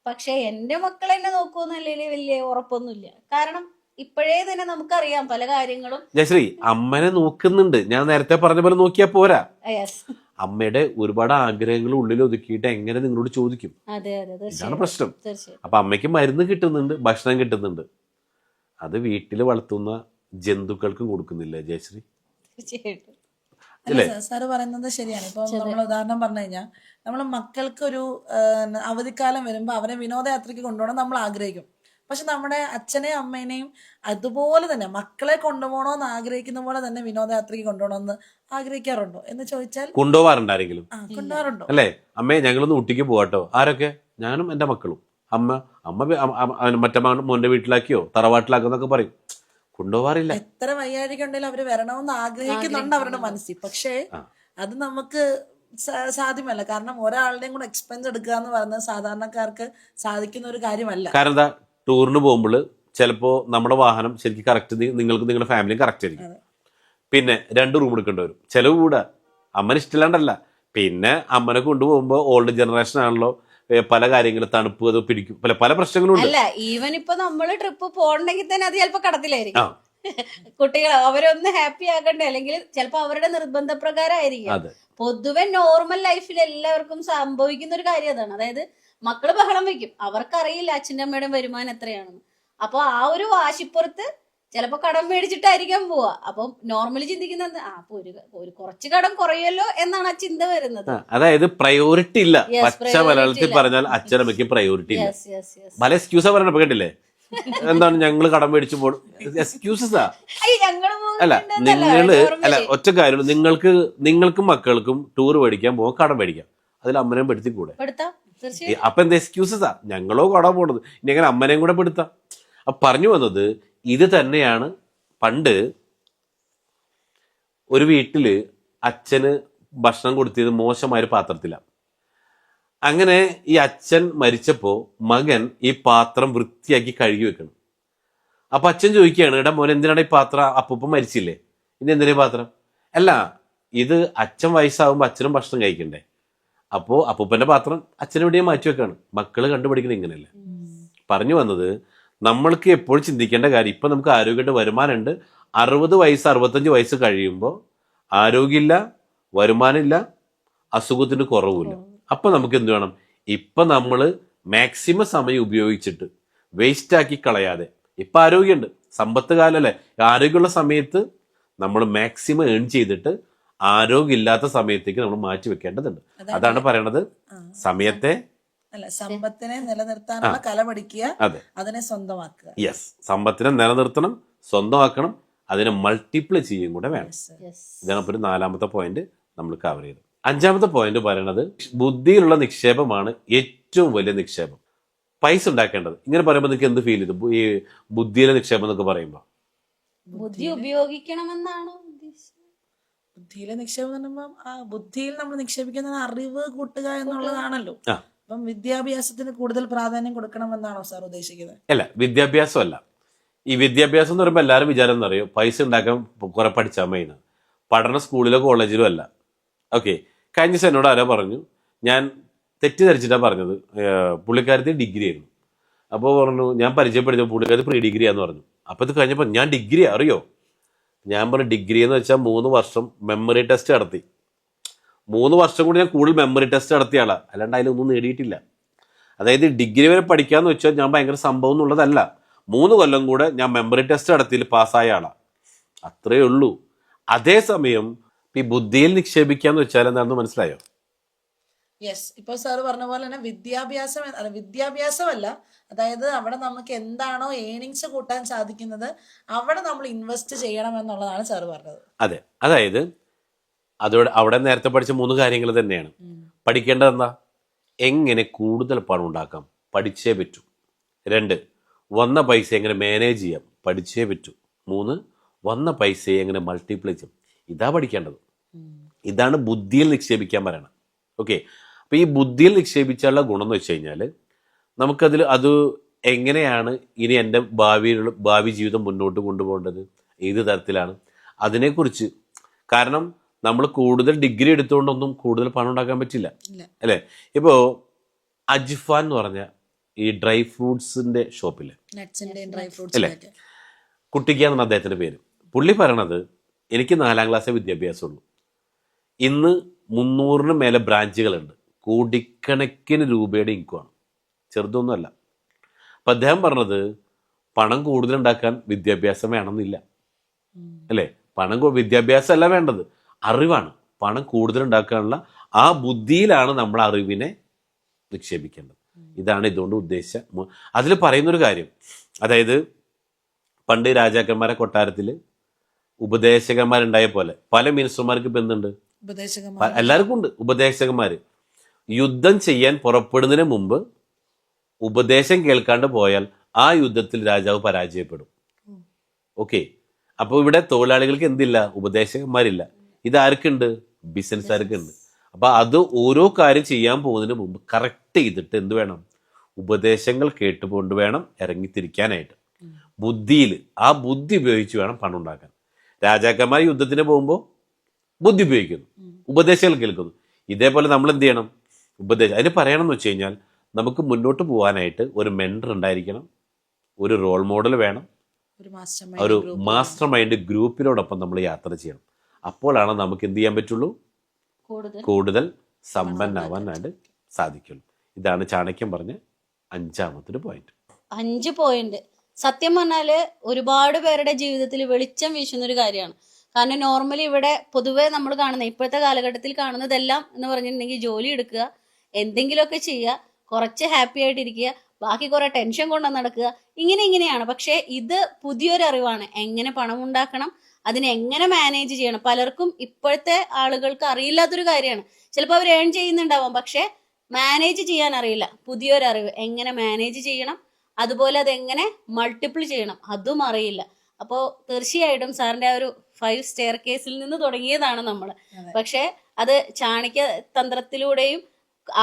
Speaker 3: പക്ഷെ എന്റെ മക്കൾ എന്നെ നോക്കുമെന്നല്ലേ വലിയ ഉറപ്പൊന്നുമില്ല. കാരണം ഇപ്പോഴേ തന്നെ നമുക്കറിയാം പല കാര്യങ്ങളും.
Speaker 2: ജയശ്രീ അമ്മനെ നോക്കുന്നുണ്ട്, ഞാൻ നേരത്തെ പറഞ്ഞ പോലെ നോക്കിയാ പോരാ. അമ്മയുടെ ഒരുപാട് ആഗ്രഹങ്ങൾ ഉള്ളിൽ ഒതുക്കിയിട്ട് എങ്ങനെ നിങ്ങളോട് ചോദിക്കും? ഇതാണ് പ്രശ്നം. അപ്പൊ അമ്മയ്ക്ക് മരുന്ന് കിട്ടുന്നുണ്ട്, ഭക്ഷണം കിട്ടുന്നുണ്ട്, അത് വീട്ടിൽ വളർത്തുന്ന ജന്തുക്കൾക്കും കൊടുക്കുന്നില്ല ജയശ്രീ?
Speaker 1: സാറ് പറയുന്നത് ശരിയാണ്. ഇപ്പൊ നമ്മൾ ഉദാഹരണം പറഞ്ഞു കഴിഞ്ഞാൽ, നമ്മൾ മക്കൾക്ക് ഒരു അവധിക്കാലം വരുമ്പോൾ അവരെ വിനോദയാത്രയ്ക്ക് കൊണ്ടുപോകണം നമ്മൾ ആഗ്രഹിക്കും. പക്ഷെ നമ്മുടെ അച്ഛനെയും അമ്മേനെയും അതുപോലെ തന്നെ മക്കളെ കൊണ്ടുപോകണമെന്ന് ആഗ്രഹിക്കുന്ന പോലെ തന്നെ വിനോദയാത്രയ്ക്ക് കൊണ്ടുപോകണമെന്ന് ആഗ്രഹിക്കാറുണ്ടോ എന്ന് ചോദിച്ചാൽ
Speaker 2: കൊണ്ടുപോകാറുണ്ടാരെങ്കിലും
Speaker 1: കൊണ്ടുപോകാറുണ്ടോ?
Speaker 2: അല്ലേ? അമ്മേ ഞങ്ങളൊന്ന് ഊട്ടിക്ക് പോവാട്ടോ. ആരൊക്കെ? ഞാനും എൻ്റെ മക്കളും. അമ്മ മറ്റേ മോന്റെ വീട്ടിലാക്കിയോ തറവാട്ടിലാക്കിയോ എന്നൊക്കെ പറയും. കൊണ്ടുപോകാറില്ല.
Speaker 1: എത്ര വയ്യാഴികയുണ്ടെങ്കിലും അവര് വരണമെന്ന് ആഗ്രഹിക്കുന്നുണ്ട് അവരുടെ മനസ്സിൽ. പക്ഷേ അത് നമുക്ക് സാധ്യമല്ല. കാരണം ഒരാളുടെയും കൂടെ എക്സ്പെൻസ് എടുക്കുക എന്ന് പറയുന്നത് സാധാരണക്കാർക്ക് സാധിക്കുന്ന ഒരു കാര്യമല്ല.
Speaker 2: കാരണം എന്താ, ടൂറിന് പോകുമ്പോൾ ചിലപ്പോ നമ്മുടെ വാഹനം ശരിക്കും കറക്റ്റ് നിങ്ങൾക്ക് നിങ്ങളുടെ ഫാമിലിയും കറക്റ്റ് ആയിരിക്കും. പിന്നെ 2 റൂം എടുക്കേണ്ടി വരും, ചെലവ് കൂടാ. അമ്മന് ഇഷ്ടമില്ലാണ്ടല്ല, പിന്നെ അമ്മനെ കൊണ്ടുപോകുമ്പോൾ ഓൾഡ് ജനറേഷൻ ആണല്ലോ, പല കാര്യങ്ങളും തണുപ്പ് അത് പിടിക്കും, പല പ്രശ്നങ്ങളും ഉണ്ട്.
Speaker 3: അല്ല, ഈവൻ ഇപ്പൊ നമ്മള് ട്രിപ്പ് പോകണമെങ്കിൽ തന്നെ അത് ചിലപ്പോ കടത്തിലായിരിക്കും. കുട്ടികൾ അവരൊന്ന് ഹാപ്പി ആക്കണ്ടേ, അല്ലെങ്കിൽ ചിലപ്പോ അവരുടെ നിർബന്ധപ്രകാരം ആയിരിക്കും. പൊതുവെ നോർമൽ ലൈഫിൽ എല്ലാവർക്കും സംഭവിക്കുന്ന ഒരു കാര്യം അതാണ്. അതായത് മക്കള് ബഹളം വെക്കും, അവർക്കറിയില്ല അച്ഛൻ്റെ അമ്മയുടെ വരുമാനം എത്രയാണെന്ന്. അപ്പൊ ആ ഒരു വാശിപ്പുറത്ത് ചിലപ്പോ കടം മേടിച്ചിട്ടായിരിക്കാം പോവാ. അപ്പം നോർമലി ചിന്തിക്കുന്നത് ഒരു കുറച്ച് കടം കുറയല്ലോ എന്നാണ് ആ ചിന്ത വരുന്നത്.
Speaker 2: അതായത് പ്രയോറിറ്റി ഇല്ല. പച്ച മലയാളത്തിൽ പറഞ്ഞാൽ അച്ഛനമ്മയ്ക്ക് പ്രയോറിറ്റി ഇല്ല. പല എക്സ്ക്യൂസാ പറയണ കേട്ടില്ലേ? എന്താണ് ഞങ്ങള് കടം മേടിച്ചു പോകണം, എക്സ്ക്യൂസസാ. അല്ല ഒറ്റ കാര്യം, നിങ്ങൾക്കും മക്കൾക്കും ടൂർ മേടിക്കാൻ പോകാൻ കടം മേടിക്കാം, അതിൽ അമ്മനെയും പെടുത്തി കൂടെ. അപ്പൊ എന്താ എക്സ്ക്യൂസസാ? ഞങ്ങളോ കടം പോണത്, ഇനി അങ്ങനെ അമ്മനെയും കൂടെ പെടുത്താം. അപ്പൊ പറഞ്ഞു വന്നത് ഇത് തന്നെയാണ്. പണ്ട് ഒരു വീട്ടില് അച്ഛന് ഭക്ഷണം കൊടുത്തത് മോശമായൊരു പാത്രത്തിലാണ്. അങ്ങനെ ഈ അച്ഛൻ മരിച്ചപ്പോ മകൻ ഈ പാത്രം വൃത്തിയാക്കി കഴുകി വെക്കണം. അപ്പൊ അച്ഛൻ ചോദിക്കുകയാണ്, എടാ മോൻ എന്തിനാണ് ഈ പാത്രം, അപ്പൂപ്പൻ മരിച്ചില്ലേ, ഇനി എന്തിനാ പാത്രം? അല്ല, ഇത് അച്ഛൻ വയസ്സാകുമ്പോ അച്ഛനും ഭക്ഷണം കഴിക്കണ്ടേ, അപ്പോ അപ്പൂപ്പന്റെ പാത്രം അച്ഛനെവിടെയും മാറ്റി വെക്കാണ്. മക്കള് കണ്ടുപിടിക്കുന്നത് ഇങ്ങനെയല്ല. പറഞ്ഞു വന്നത്, നമ്മൾക്ക് എപ്പോഴും ചിന്തിക്കേണ്ട കാര്യം, ഇപ്പൊ നമുക്ക് ആരോഗ്യമായിട്ട് വരുമാനമുണ്ട്, 60 വയസ്സ് 65 വയസ്സ് കഴിയുമ്പോൾ ആരോഗ്യമില്ല, വരുമാനമില്ല, അസുഖത്തിന് കുറവില്ല. അപ്പൊ നമുക്ക് എന്ത് വേണം? ഇപ്പൊ നമ്മള് മാക്സിമം സമയം ഉപയോഗിച്ചിട്ട് വേസ്റ്റ് ആക്കി കളയാതെ, ഇപ്പൊ ആരോഗ്യമുണ്ട്, സമ്പത്ത് കാലല്ലേ, ആരോഗ്യമുള്ള സമയത്ത് നമ്മൾ മാക്സിമം ഏൺ ചെയ്തിട്ട് ആരോഗ്യമില്ലാത്ത സമയത്തേക്ക് നമ്മൾ മാറ്റി വെക്കേണ്ടതുണ്ട്. അതാണ് പറയണത്, സമയത്തെ
Speaker 1: സമ്പത്തിനെ നിലനിർത്താനുള്ള കല പഠിക്കുക, അതിനെ സ്വന്തമാക്കുക.
Speaker 2: യെസ്, സമ്പത്തിനെ നിലനിർത്തണം, സ്വന്തമാക്കണം, അതിനെ മൾട്ടിപ്ലൈ ചെയ്യും കൂടെ വേണം. ഇതാണ് ഒരു 4ാമത്തെ പോയിന്റ് നമ്മൾ കവർ ചെയ്തത്. 5ാമത്തെ പോയിന്റ് പറയണത്, ബുദ്ധിയിലുള്ള നിക്ഷേപമാണ് ഏറ്റവും വലിയ നിക്ഷേപം. പൈസ ഉണ്ടാക്കേണ്ടത്. ഇങ്ങനെ പറയുമ്പോൾ നിങ്ങൾക്ക് എന്ത് ഫീൽ ചെയ്തു? ഈ ബുദ്ധിയിലെ നിക്ഷേപം എന്നൊക്കെ പറയുമ്പോ
Speaker 3: ബുദ്ധി ഉപയോഗിക്കണമെന്നാണോ
Speaker 1: ബുദ്ധിയിലെ നിക്ഷേപം എന്ന് പറയുമ്പോൾ ബുദ്ധിയിൽ നമ്മൾ നിക്ഷേപിക്കുന്ന അറിവ് കൂട്ടുക എന്നുള്ളതാണല്ലോ. അപ്പം വിദ്യാഭ്യാസത്തിന് കൂടുതൽ പ്രാധാന്യം കൊടുക്കണമെന്നാണോ സാർ ഉദ്ദേശിക്കുന്നത്?
Speaker 2: അല്ല, വിദ്യാഭ്യാസമല്ല. ഈ വിദ്യാഭ്യാസം എന്ന് പറയുമ്പോൾ എല്ലാവരും വിചാരം എന്ന് അറിയോ, പൈസ ഉണ്ടാക്കാൻ കുറെ പഠിച്ചാൽ മതി. പഠന സ്കൂളിലോ കോളേജിലോ അല്ല. ഓക്കെ, കഴിഞ്ഞ ദിവസം എന്നോട് ആരോ പറഞ്ഞു, ഞാൻ തെറ്റിദ്ധരിച്ചിട്ടാണ് പറഞ്ഞത്, പുള്ളിക്കാരത്തി ഡിഗ്രി ആയിരുന്നു. അപ്പോൾ പറഞ്ഞു, ഞാൻ പരിചയപ്പെടുത്തിയ പുള്ളിക്കാരത്തി പ്രീ ഡിഗ്രിയാന്ന് പറഞ്ഞു. അപ്പോൾ ഇത് കഴിഞ്ഞപ്പോൾ ഞാൻ ഡിഗ്രി അറിയോ? ഞാൻ പറഞ്ഞു ഡിഗ്രി എന്ന് വെച്ചാൽ 3 വർഷം മെമ്മറി ടെസ്റ്റ് നടത്തി. 3 വർഷം കൂടി ഞാൻ കൂടുതൽ മെമ്മറി ടെസ്റ്റ് നടത്തിയ ആളാ, അല്ലാണ്ട് അതിലൊന്നും നേടിയിട്ടില്ല. അതായത് ഡിഗ്രി വരെ പഠിക്കാന്ന് വെച്ചാൽ ഞാൻ ഭയങ്കര സംഭവം എന്നുള്ളതല്ല. 3 കൊല്ലം കൂടെ ഞാൻ മെമ്മറി ടെസ്റ്റ് നടത്തിയിൽ പാസ്സായ ആളാ, അത്രേ ഉള്ളൂ. അതേസമയം ഈ ബുദ്ധിയിൽ നിക്ഷേപിക്കാന്ന് വെച്ചാൽ എന്താണെന്ന് മനസ്സിലായോ?
Speaker 1: യെസ്, ഇപ്പോൾ സാറ് പറഞ്ഞ പോലെ തന്നെ വിദ്യാഭ്യാസമല്ല, അതായത് അവിടെ നമുക്ക് എന്താണോ ഏണിങ്സ് കൂട്ടാൻ സാധിക്കുന്നത് അവിടെ നമ്മൾ ഇൻവെസ്റ്റ് ചെയ്യണം എന്നുള്ളതാണ് സാറ് പറഞ്ഞത്.
Speaker 2: അതെ, അതായത് അവിടെ നേരത്തെ പഠിച്ച 3 കാര്യങ്ങൾ തന്നെയാണ്. പഠിക്കേണ്ടത് എന്താ? എങ്ങനെ കൂടുതൽ പണം ഉണ്ടാക്കാം, പഠിച്ചേ പറ്റൂ. 2, വന്ന പൈസ എങ്ങനെ മാനേജ് ചെയ്യാം, പഠിച്ചേ പറ്റൂ. 3, വന്ന പൈസയെ എങ്ങനെ മൾട്ടിപ്ലൈ ചെയ്യും, ഇതാ പഠിക്കേണ്ടത്. ഇതാണ് ബുദ്ധിയിൽ നിക്ഷേപിക്കാൻ പറയണം. ഓക്കെ, അപ്പൊ ഈ ബുദ്ധിയിൽ നിക്ഷേപിച്ചുള്ള ഗുണം എന്ന് വെച്ച് കഴിഞ്ഞാൽ നമുക്കതിൽ അത് എങ്ങനെയാണ് ഇനി എൻ്റെ ഭാവി ജീവിതം മുന്നോട്ട് കൊണ്ടുപോകേണ്ടത്, ഏത് തരത്തിലാണ് അതിനെക്കുറിച്ച്. കാരണം നമ്മൾ കൂടുതൽ ഡിഗ്രി എടുത്തുകൊണ്ടൊന്നും കൂടുതൽ പണം ഉണ്ടാക്കാൻ പറ്റില്ല, അല്ലേ? ഇപ്പോൾ അജ്ഫാൻ എന്ന് പറഞ്ഞ ഈ ഡ്രൈ ഫ്രൂട്ട്സിന്റെ ഷോപ്പില് അല്ലേ, കുട്ടിക്കാന്നാണ് അദ്ദേഹത്തിന്റെ പേര്. പുള്ളി പറയണത്, എനിക്ക് 4ാം ക്ലാസ്സിലെ വിദ്യാഭ്യാസമുള്ളൂ, ഇന്ന് 300-ന് മേലെ ബ്രാഞ്ചുകളുണ്ട്, കോടിക്കണക്കിന് രൂപയുടെ ഇൻകമാണ്, ചെറുതൊന്നുമല്ല. അപ്പം അദ്ദേഹം പറഞ്ഞത്, പണം കൂടുതലുണ്ടാക്കാൻ വിദ്യാഭ്യാസം വേണമെന്നില്ല, അല്ലേ? വിദ്യാഭ്യാസം അല്ല വേണ്ടത്, അറിവാണ്. പണം കൂടുതലുണ്ടാക്കാനുള്ള ആ ബുദ്ധിയിലാണ് നമ്മൾ അറിവിനെ നിക്ഷേപിക്കേണ്ടത്. ഇതാണ് ഇതുകൊണ്ട് ഉദ്ദേശിച്ച അതിൽ പറയുന്നൊരു കാര്യം. അതായത് പണ്ട് രാജാക്കന്മാരെ കൊട്ടാരത്തിൽ ഉപദേശകന്മാരുണ്ടായ പോലെ പല മിനിസ്റ്റർമാർക്ക് ഇപ്പം എന്തുണ്ട്,
Speaker 1: ഉപദേശകന്മാർ
Speaker 2: എല്ലാവർക്കും ഉണ്ട് ഉപദേശകന്മാര്. യുദ്ധം ചെയ്യാൻ പുറപ്പെടുന്നതിന് മുമ്പ് ഉപദേശം കേൾക്കാണ്ട് പോയാൽ ആ യുദ്ധത്തിൽ രാജാവ് പരാജയപ്പെടും. ഓക്കെ, അപ്പോൾ ഇവിടെ തൊഴിലാളികൾക്ക് എന്തില്ല, ഉപദേശകന്മാരില്ല. ഇതാർക്കുണ്ട്, ബിസിനസ്സുകാർക്കുണ്ട്. അപ്പൊ അത് ഓരോ കാര്യം ചെയ്യാൻ പോകുന്നതിന് മുമ്പ് കറക്റ്റ് ചെയ്തിട്ട് എന്ത് വേണം, ഉപദേശങ്ങൾ കേട്ടുകൊണ്ട് വേണം ഇറങ്ങിത്തിരിക്കാനായിട്ട്. ബുദ്ധിയിൽ ആ ബുദ്ധി ഉപയോഗിച്ച് വേണം പണം ഉണ്ടാക്കാൻ. രാജാക്കന്മാർ യുദ്ധത്തിന് പോകുമ്പോൾ ബുദ്ധി ഉപയോഗിക്കുന്നു, ഉപദേശങ്ങൾ കേൾക്കുന്നു. ഇതേപോലെ നമ്മൾ എന്ത് ചെയ്യണം, ഉപദേശം. അതിന് പറയണം എന്ന് വെച്ച് കഴിഞ്ഞാൽ നമുക്ക് മുന്നോട്ട് പോകാനായിട്ട് ഒരു മെൻറ്റർ ഉണ്ടായിരിക്കണം, ഒരു റോൾ മോഡൽ വേണം, ഒരു മാസ്റ്റർ മൈൻഡ് ഗ്രൂപ്പിനോടൊപ്പം നമ്മൾ യാത്ര ചെയ്യണം. അപ്പോഴാണ് നമുക്ക് എന്ത് ചെയ്യാൻ പറ്റുള്ളൂ, കൂടുതൽ സമ്പന്നാവാനായിട്ട് സാധിക്കുള്ളൂ. ഇതാണ് ചാണക്യം പറഞ്ഞ 5ാമത്തെ പോയിന്റ്.
Speaker 3: 5 പോയിന്റ് സത്യം പറഞ്ഞാല് ഒരുപാട് പേരുടെ ജീവിതത്തിൽ വെളിച്ചം വീശുന്ന ഒരു കാര്യമാണ്. കാരണം നോർമലി ഇവിടെ പൊതുവെ നമ്മൾ കാണുന്ന ഇപ്പോഴത്തെ കാലഘട്ടത്തിൽ കാണുന്നതെല്ലാം എന്ന് പറഞ്ഞിട്ടുണ്ടെങ്കിൽ ജോലി എടുക്കുക, എന്തെങ്കിലുമൊക്കെ ചെയ്യുക, കുറച്ച് ഹാപ്പി ആയിട്ടിരിക്കുക, ബാക്കി കുറെ ടെൻഷൻ കൊണ്ട് നടക്കുക, ഇങ്ങനെയാണ്. പക്ഷെ ഇത് പുതിയൊരു അറിവാണ്. എങ്ങനെ പണം ഉണ്ടാക്കണം, അതിനെ എങ്ങനെ മാനേജ് ചെയ്യണം. പലർക്കും ഇപ്പോഴത്തെ ആളുകൾക്ക് അറിയില്ലാത്തൊരു കാര്യമാണ്. ചിലപ്പോൾ അവർ ഏൺ ചെയ്യുന്നുണ്ടാവാം, പക്ഷെ മാനേജ് ചെയ്യാൻ അറിയില്ല. പുതിയൊരു അറിവ്, എങ്ങനെ മാനേജ് ചെയ്യണം, അതുപോലെ അതെങ്ങനെ മൾട്ടിപ്പിൾ ചെയ്യണം, അതും അറിയില്ല. അപ്പോൾ തീർച്ചയായിട്ടും സാറിന്റെ ആ ഒരു 5 സ്റ്റെയർ കേസിൽ നിന്ന് തുടങ്ങിയതാണ് നമ്മൾ. പക്ഷെ അത് ചാണക്യ തന്ത്രത്തിലൂടെയും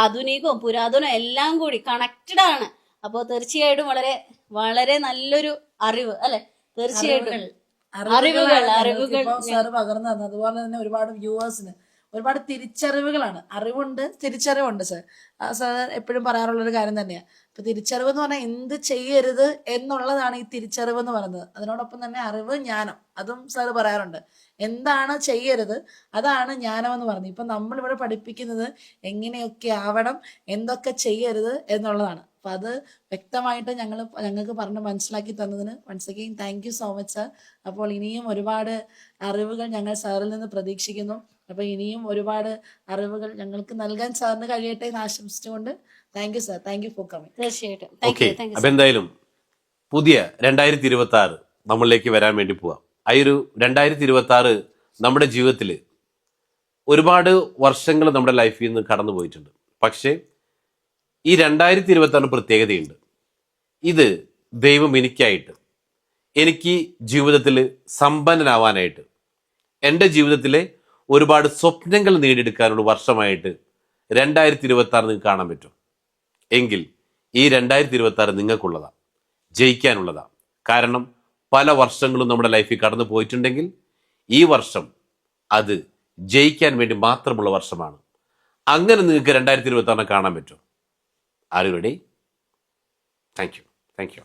Speaker 3: ആധുനികവും പുരാതനവും എല്ലാം കൂടി കണക്റ്റഡ് ആണ്. അപ്പോൾ തീർച്ചയായിട്ടും വളരെ വളരെ നല്ലൊരു അറിവ് അല്ലെ. തീർച്ചയായിട്ടും അറിവുകൾ
Speaker 1: സാറ് പകർന്നു തന്നു. അതുപോലെ തന്നെ ഒരുപാട് വ്യൂവേഴ്സിന് ഒരുപാട് തിരിച്ചറിവുകളാണ്. അറിവുണ്ട്, തിരിച്ചറിവുണ്ട്. സാർ എപ്പോഴും പറയാറുള്ളൊരു കാര്യം തന്നെയാണ്. ഇപ്പൊ തിരിച്ചറിവ് എന്ന് പറഞ്ഞാൽ എന്ത് ചെയ്യരുത് എന്നുള്ളതാണ് ഈ തിരിച്ചറിവ് എന്ന് പറയുന്നത്. അതിനോടൊപ്പം തന്നെ അറിവ്, ജ്ഞാനം, അതും സാറ് പറയാറുണ്ട്. എന്താണ് ചെയ്യരുത്, അതാണ് ജ്ഞാനം എന്ന് പറയുന്നത്. ഇപ്പൊ നമ്മളിവിടെ പഠിപ്പിക്കുന്നത് എങ്ങനെയൊക്കെ ആവണം, എന്തൊക്കെ ചെയ്യരുത് എന്നുള്ളതാണ്. അപ്പൊ അത് വ്യക്തമായിട്ട് ഞങ്ങൾക്ക് പറഞ്ഞ് മനസ്സിലാക്കി തന്നതിന് once again thank you so much sir. അപ്പോൾ ഇനിയും ഒരുപാട് അറിവുകൾ ഞങ്ങൾ സാറിൽ നിന്ന് പ്രതീക്ഷിക്കുന്നു. അപ്പൊ ഇനിയും ഒരുപാട് അറിവുകൾ ഞങ്ങൾക്ക് നൽകാൻ സാറിന് കഴിയട്ടെ എന്ന് ആശംസിച്ചുകൊണ്ട് thank you sir. Thank you for coming.
Speaker 3: തീർച്ചയായിട്ടും.
Speaker 2: അപ്പൊ എന്തായാലും പുതിയ 2026 നമ്മളിലേക്ക് വരാൻ വേണ്ടി പോവാം. ആ ഒരു 2026 നമ്മുടെ ജീവിതത്തിൽ ഒരുപാട് വർഷങ്ങൾ നമ്മുടെ ലൈഫിൽ നിന്ന് കടന്നു പോയിട്ടുണ്ട്. പക്ഷേ ഈ 2026 പ്രത്യേകതയുണ്ട്. ഇത് ദൈവം എനിക്കായിട്ട്, എനിക്ക് ജീവിതത്തിൽ സമ്പന്നനാവാനായിട്ട്, എൻ്റെ ജീവിതത്തിലെ ഒരുപാട് സ്വപ്നങ്ങൾ നേടിയെടുക്കാനുള്ള വർഷമായിട്ട് 2026 നിങ്ങൾക്ക് കാണാൻ പറ്റും. എങ്കിൽ ഈ 2026 നിങ്ങൾക്കുള്ളതാണ്, ജയിക്കാനുള്ളതാണ്. കാരണം പല വർഷങ്ങളും നമ്മുടെ ലൈഫിൽ കടന്നു പോയിട്ടുണ്ടെങ്കിൽ ഈ വർഷം അത് ജയിക്കാൻ വേണ്ടി മാത്രമുള്ള വർഷമാണ്. അങ്ങനെ നിങ്ങൾക്ക് 2026 കാണാൻ പറ്റും. Are you ready? Thank you.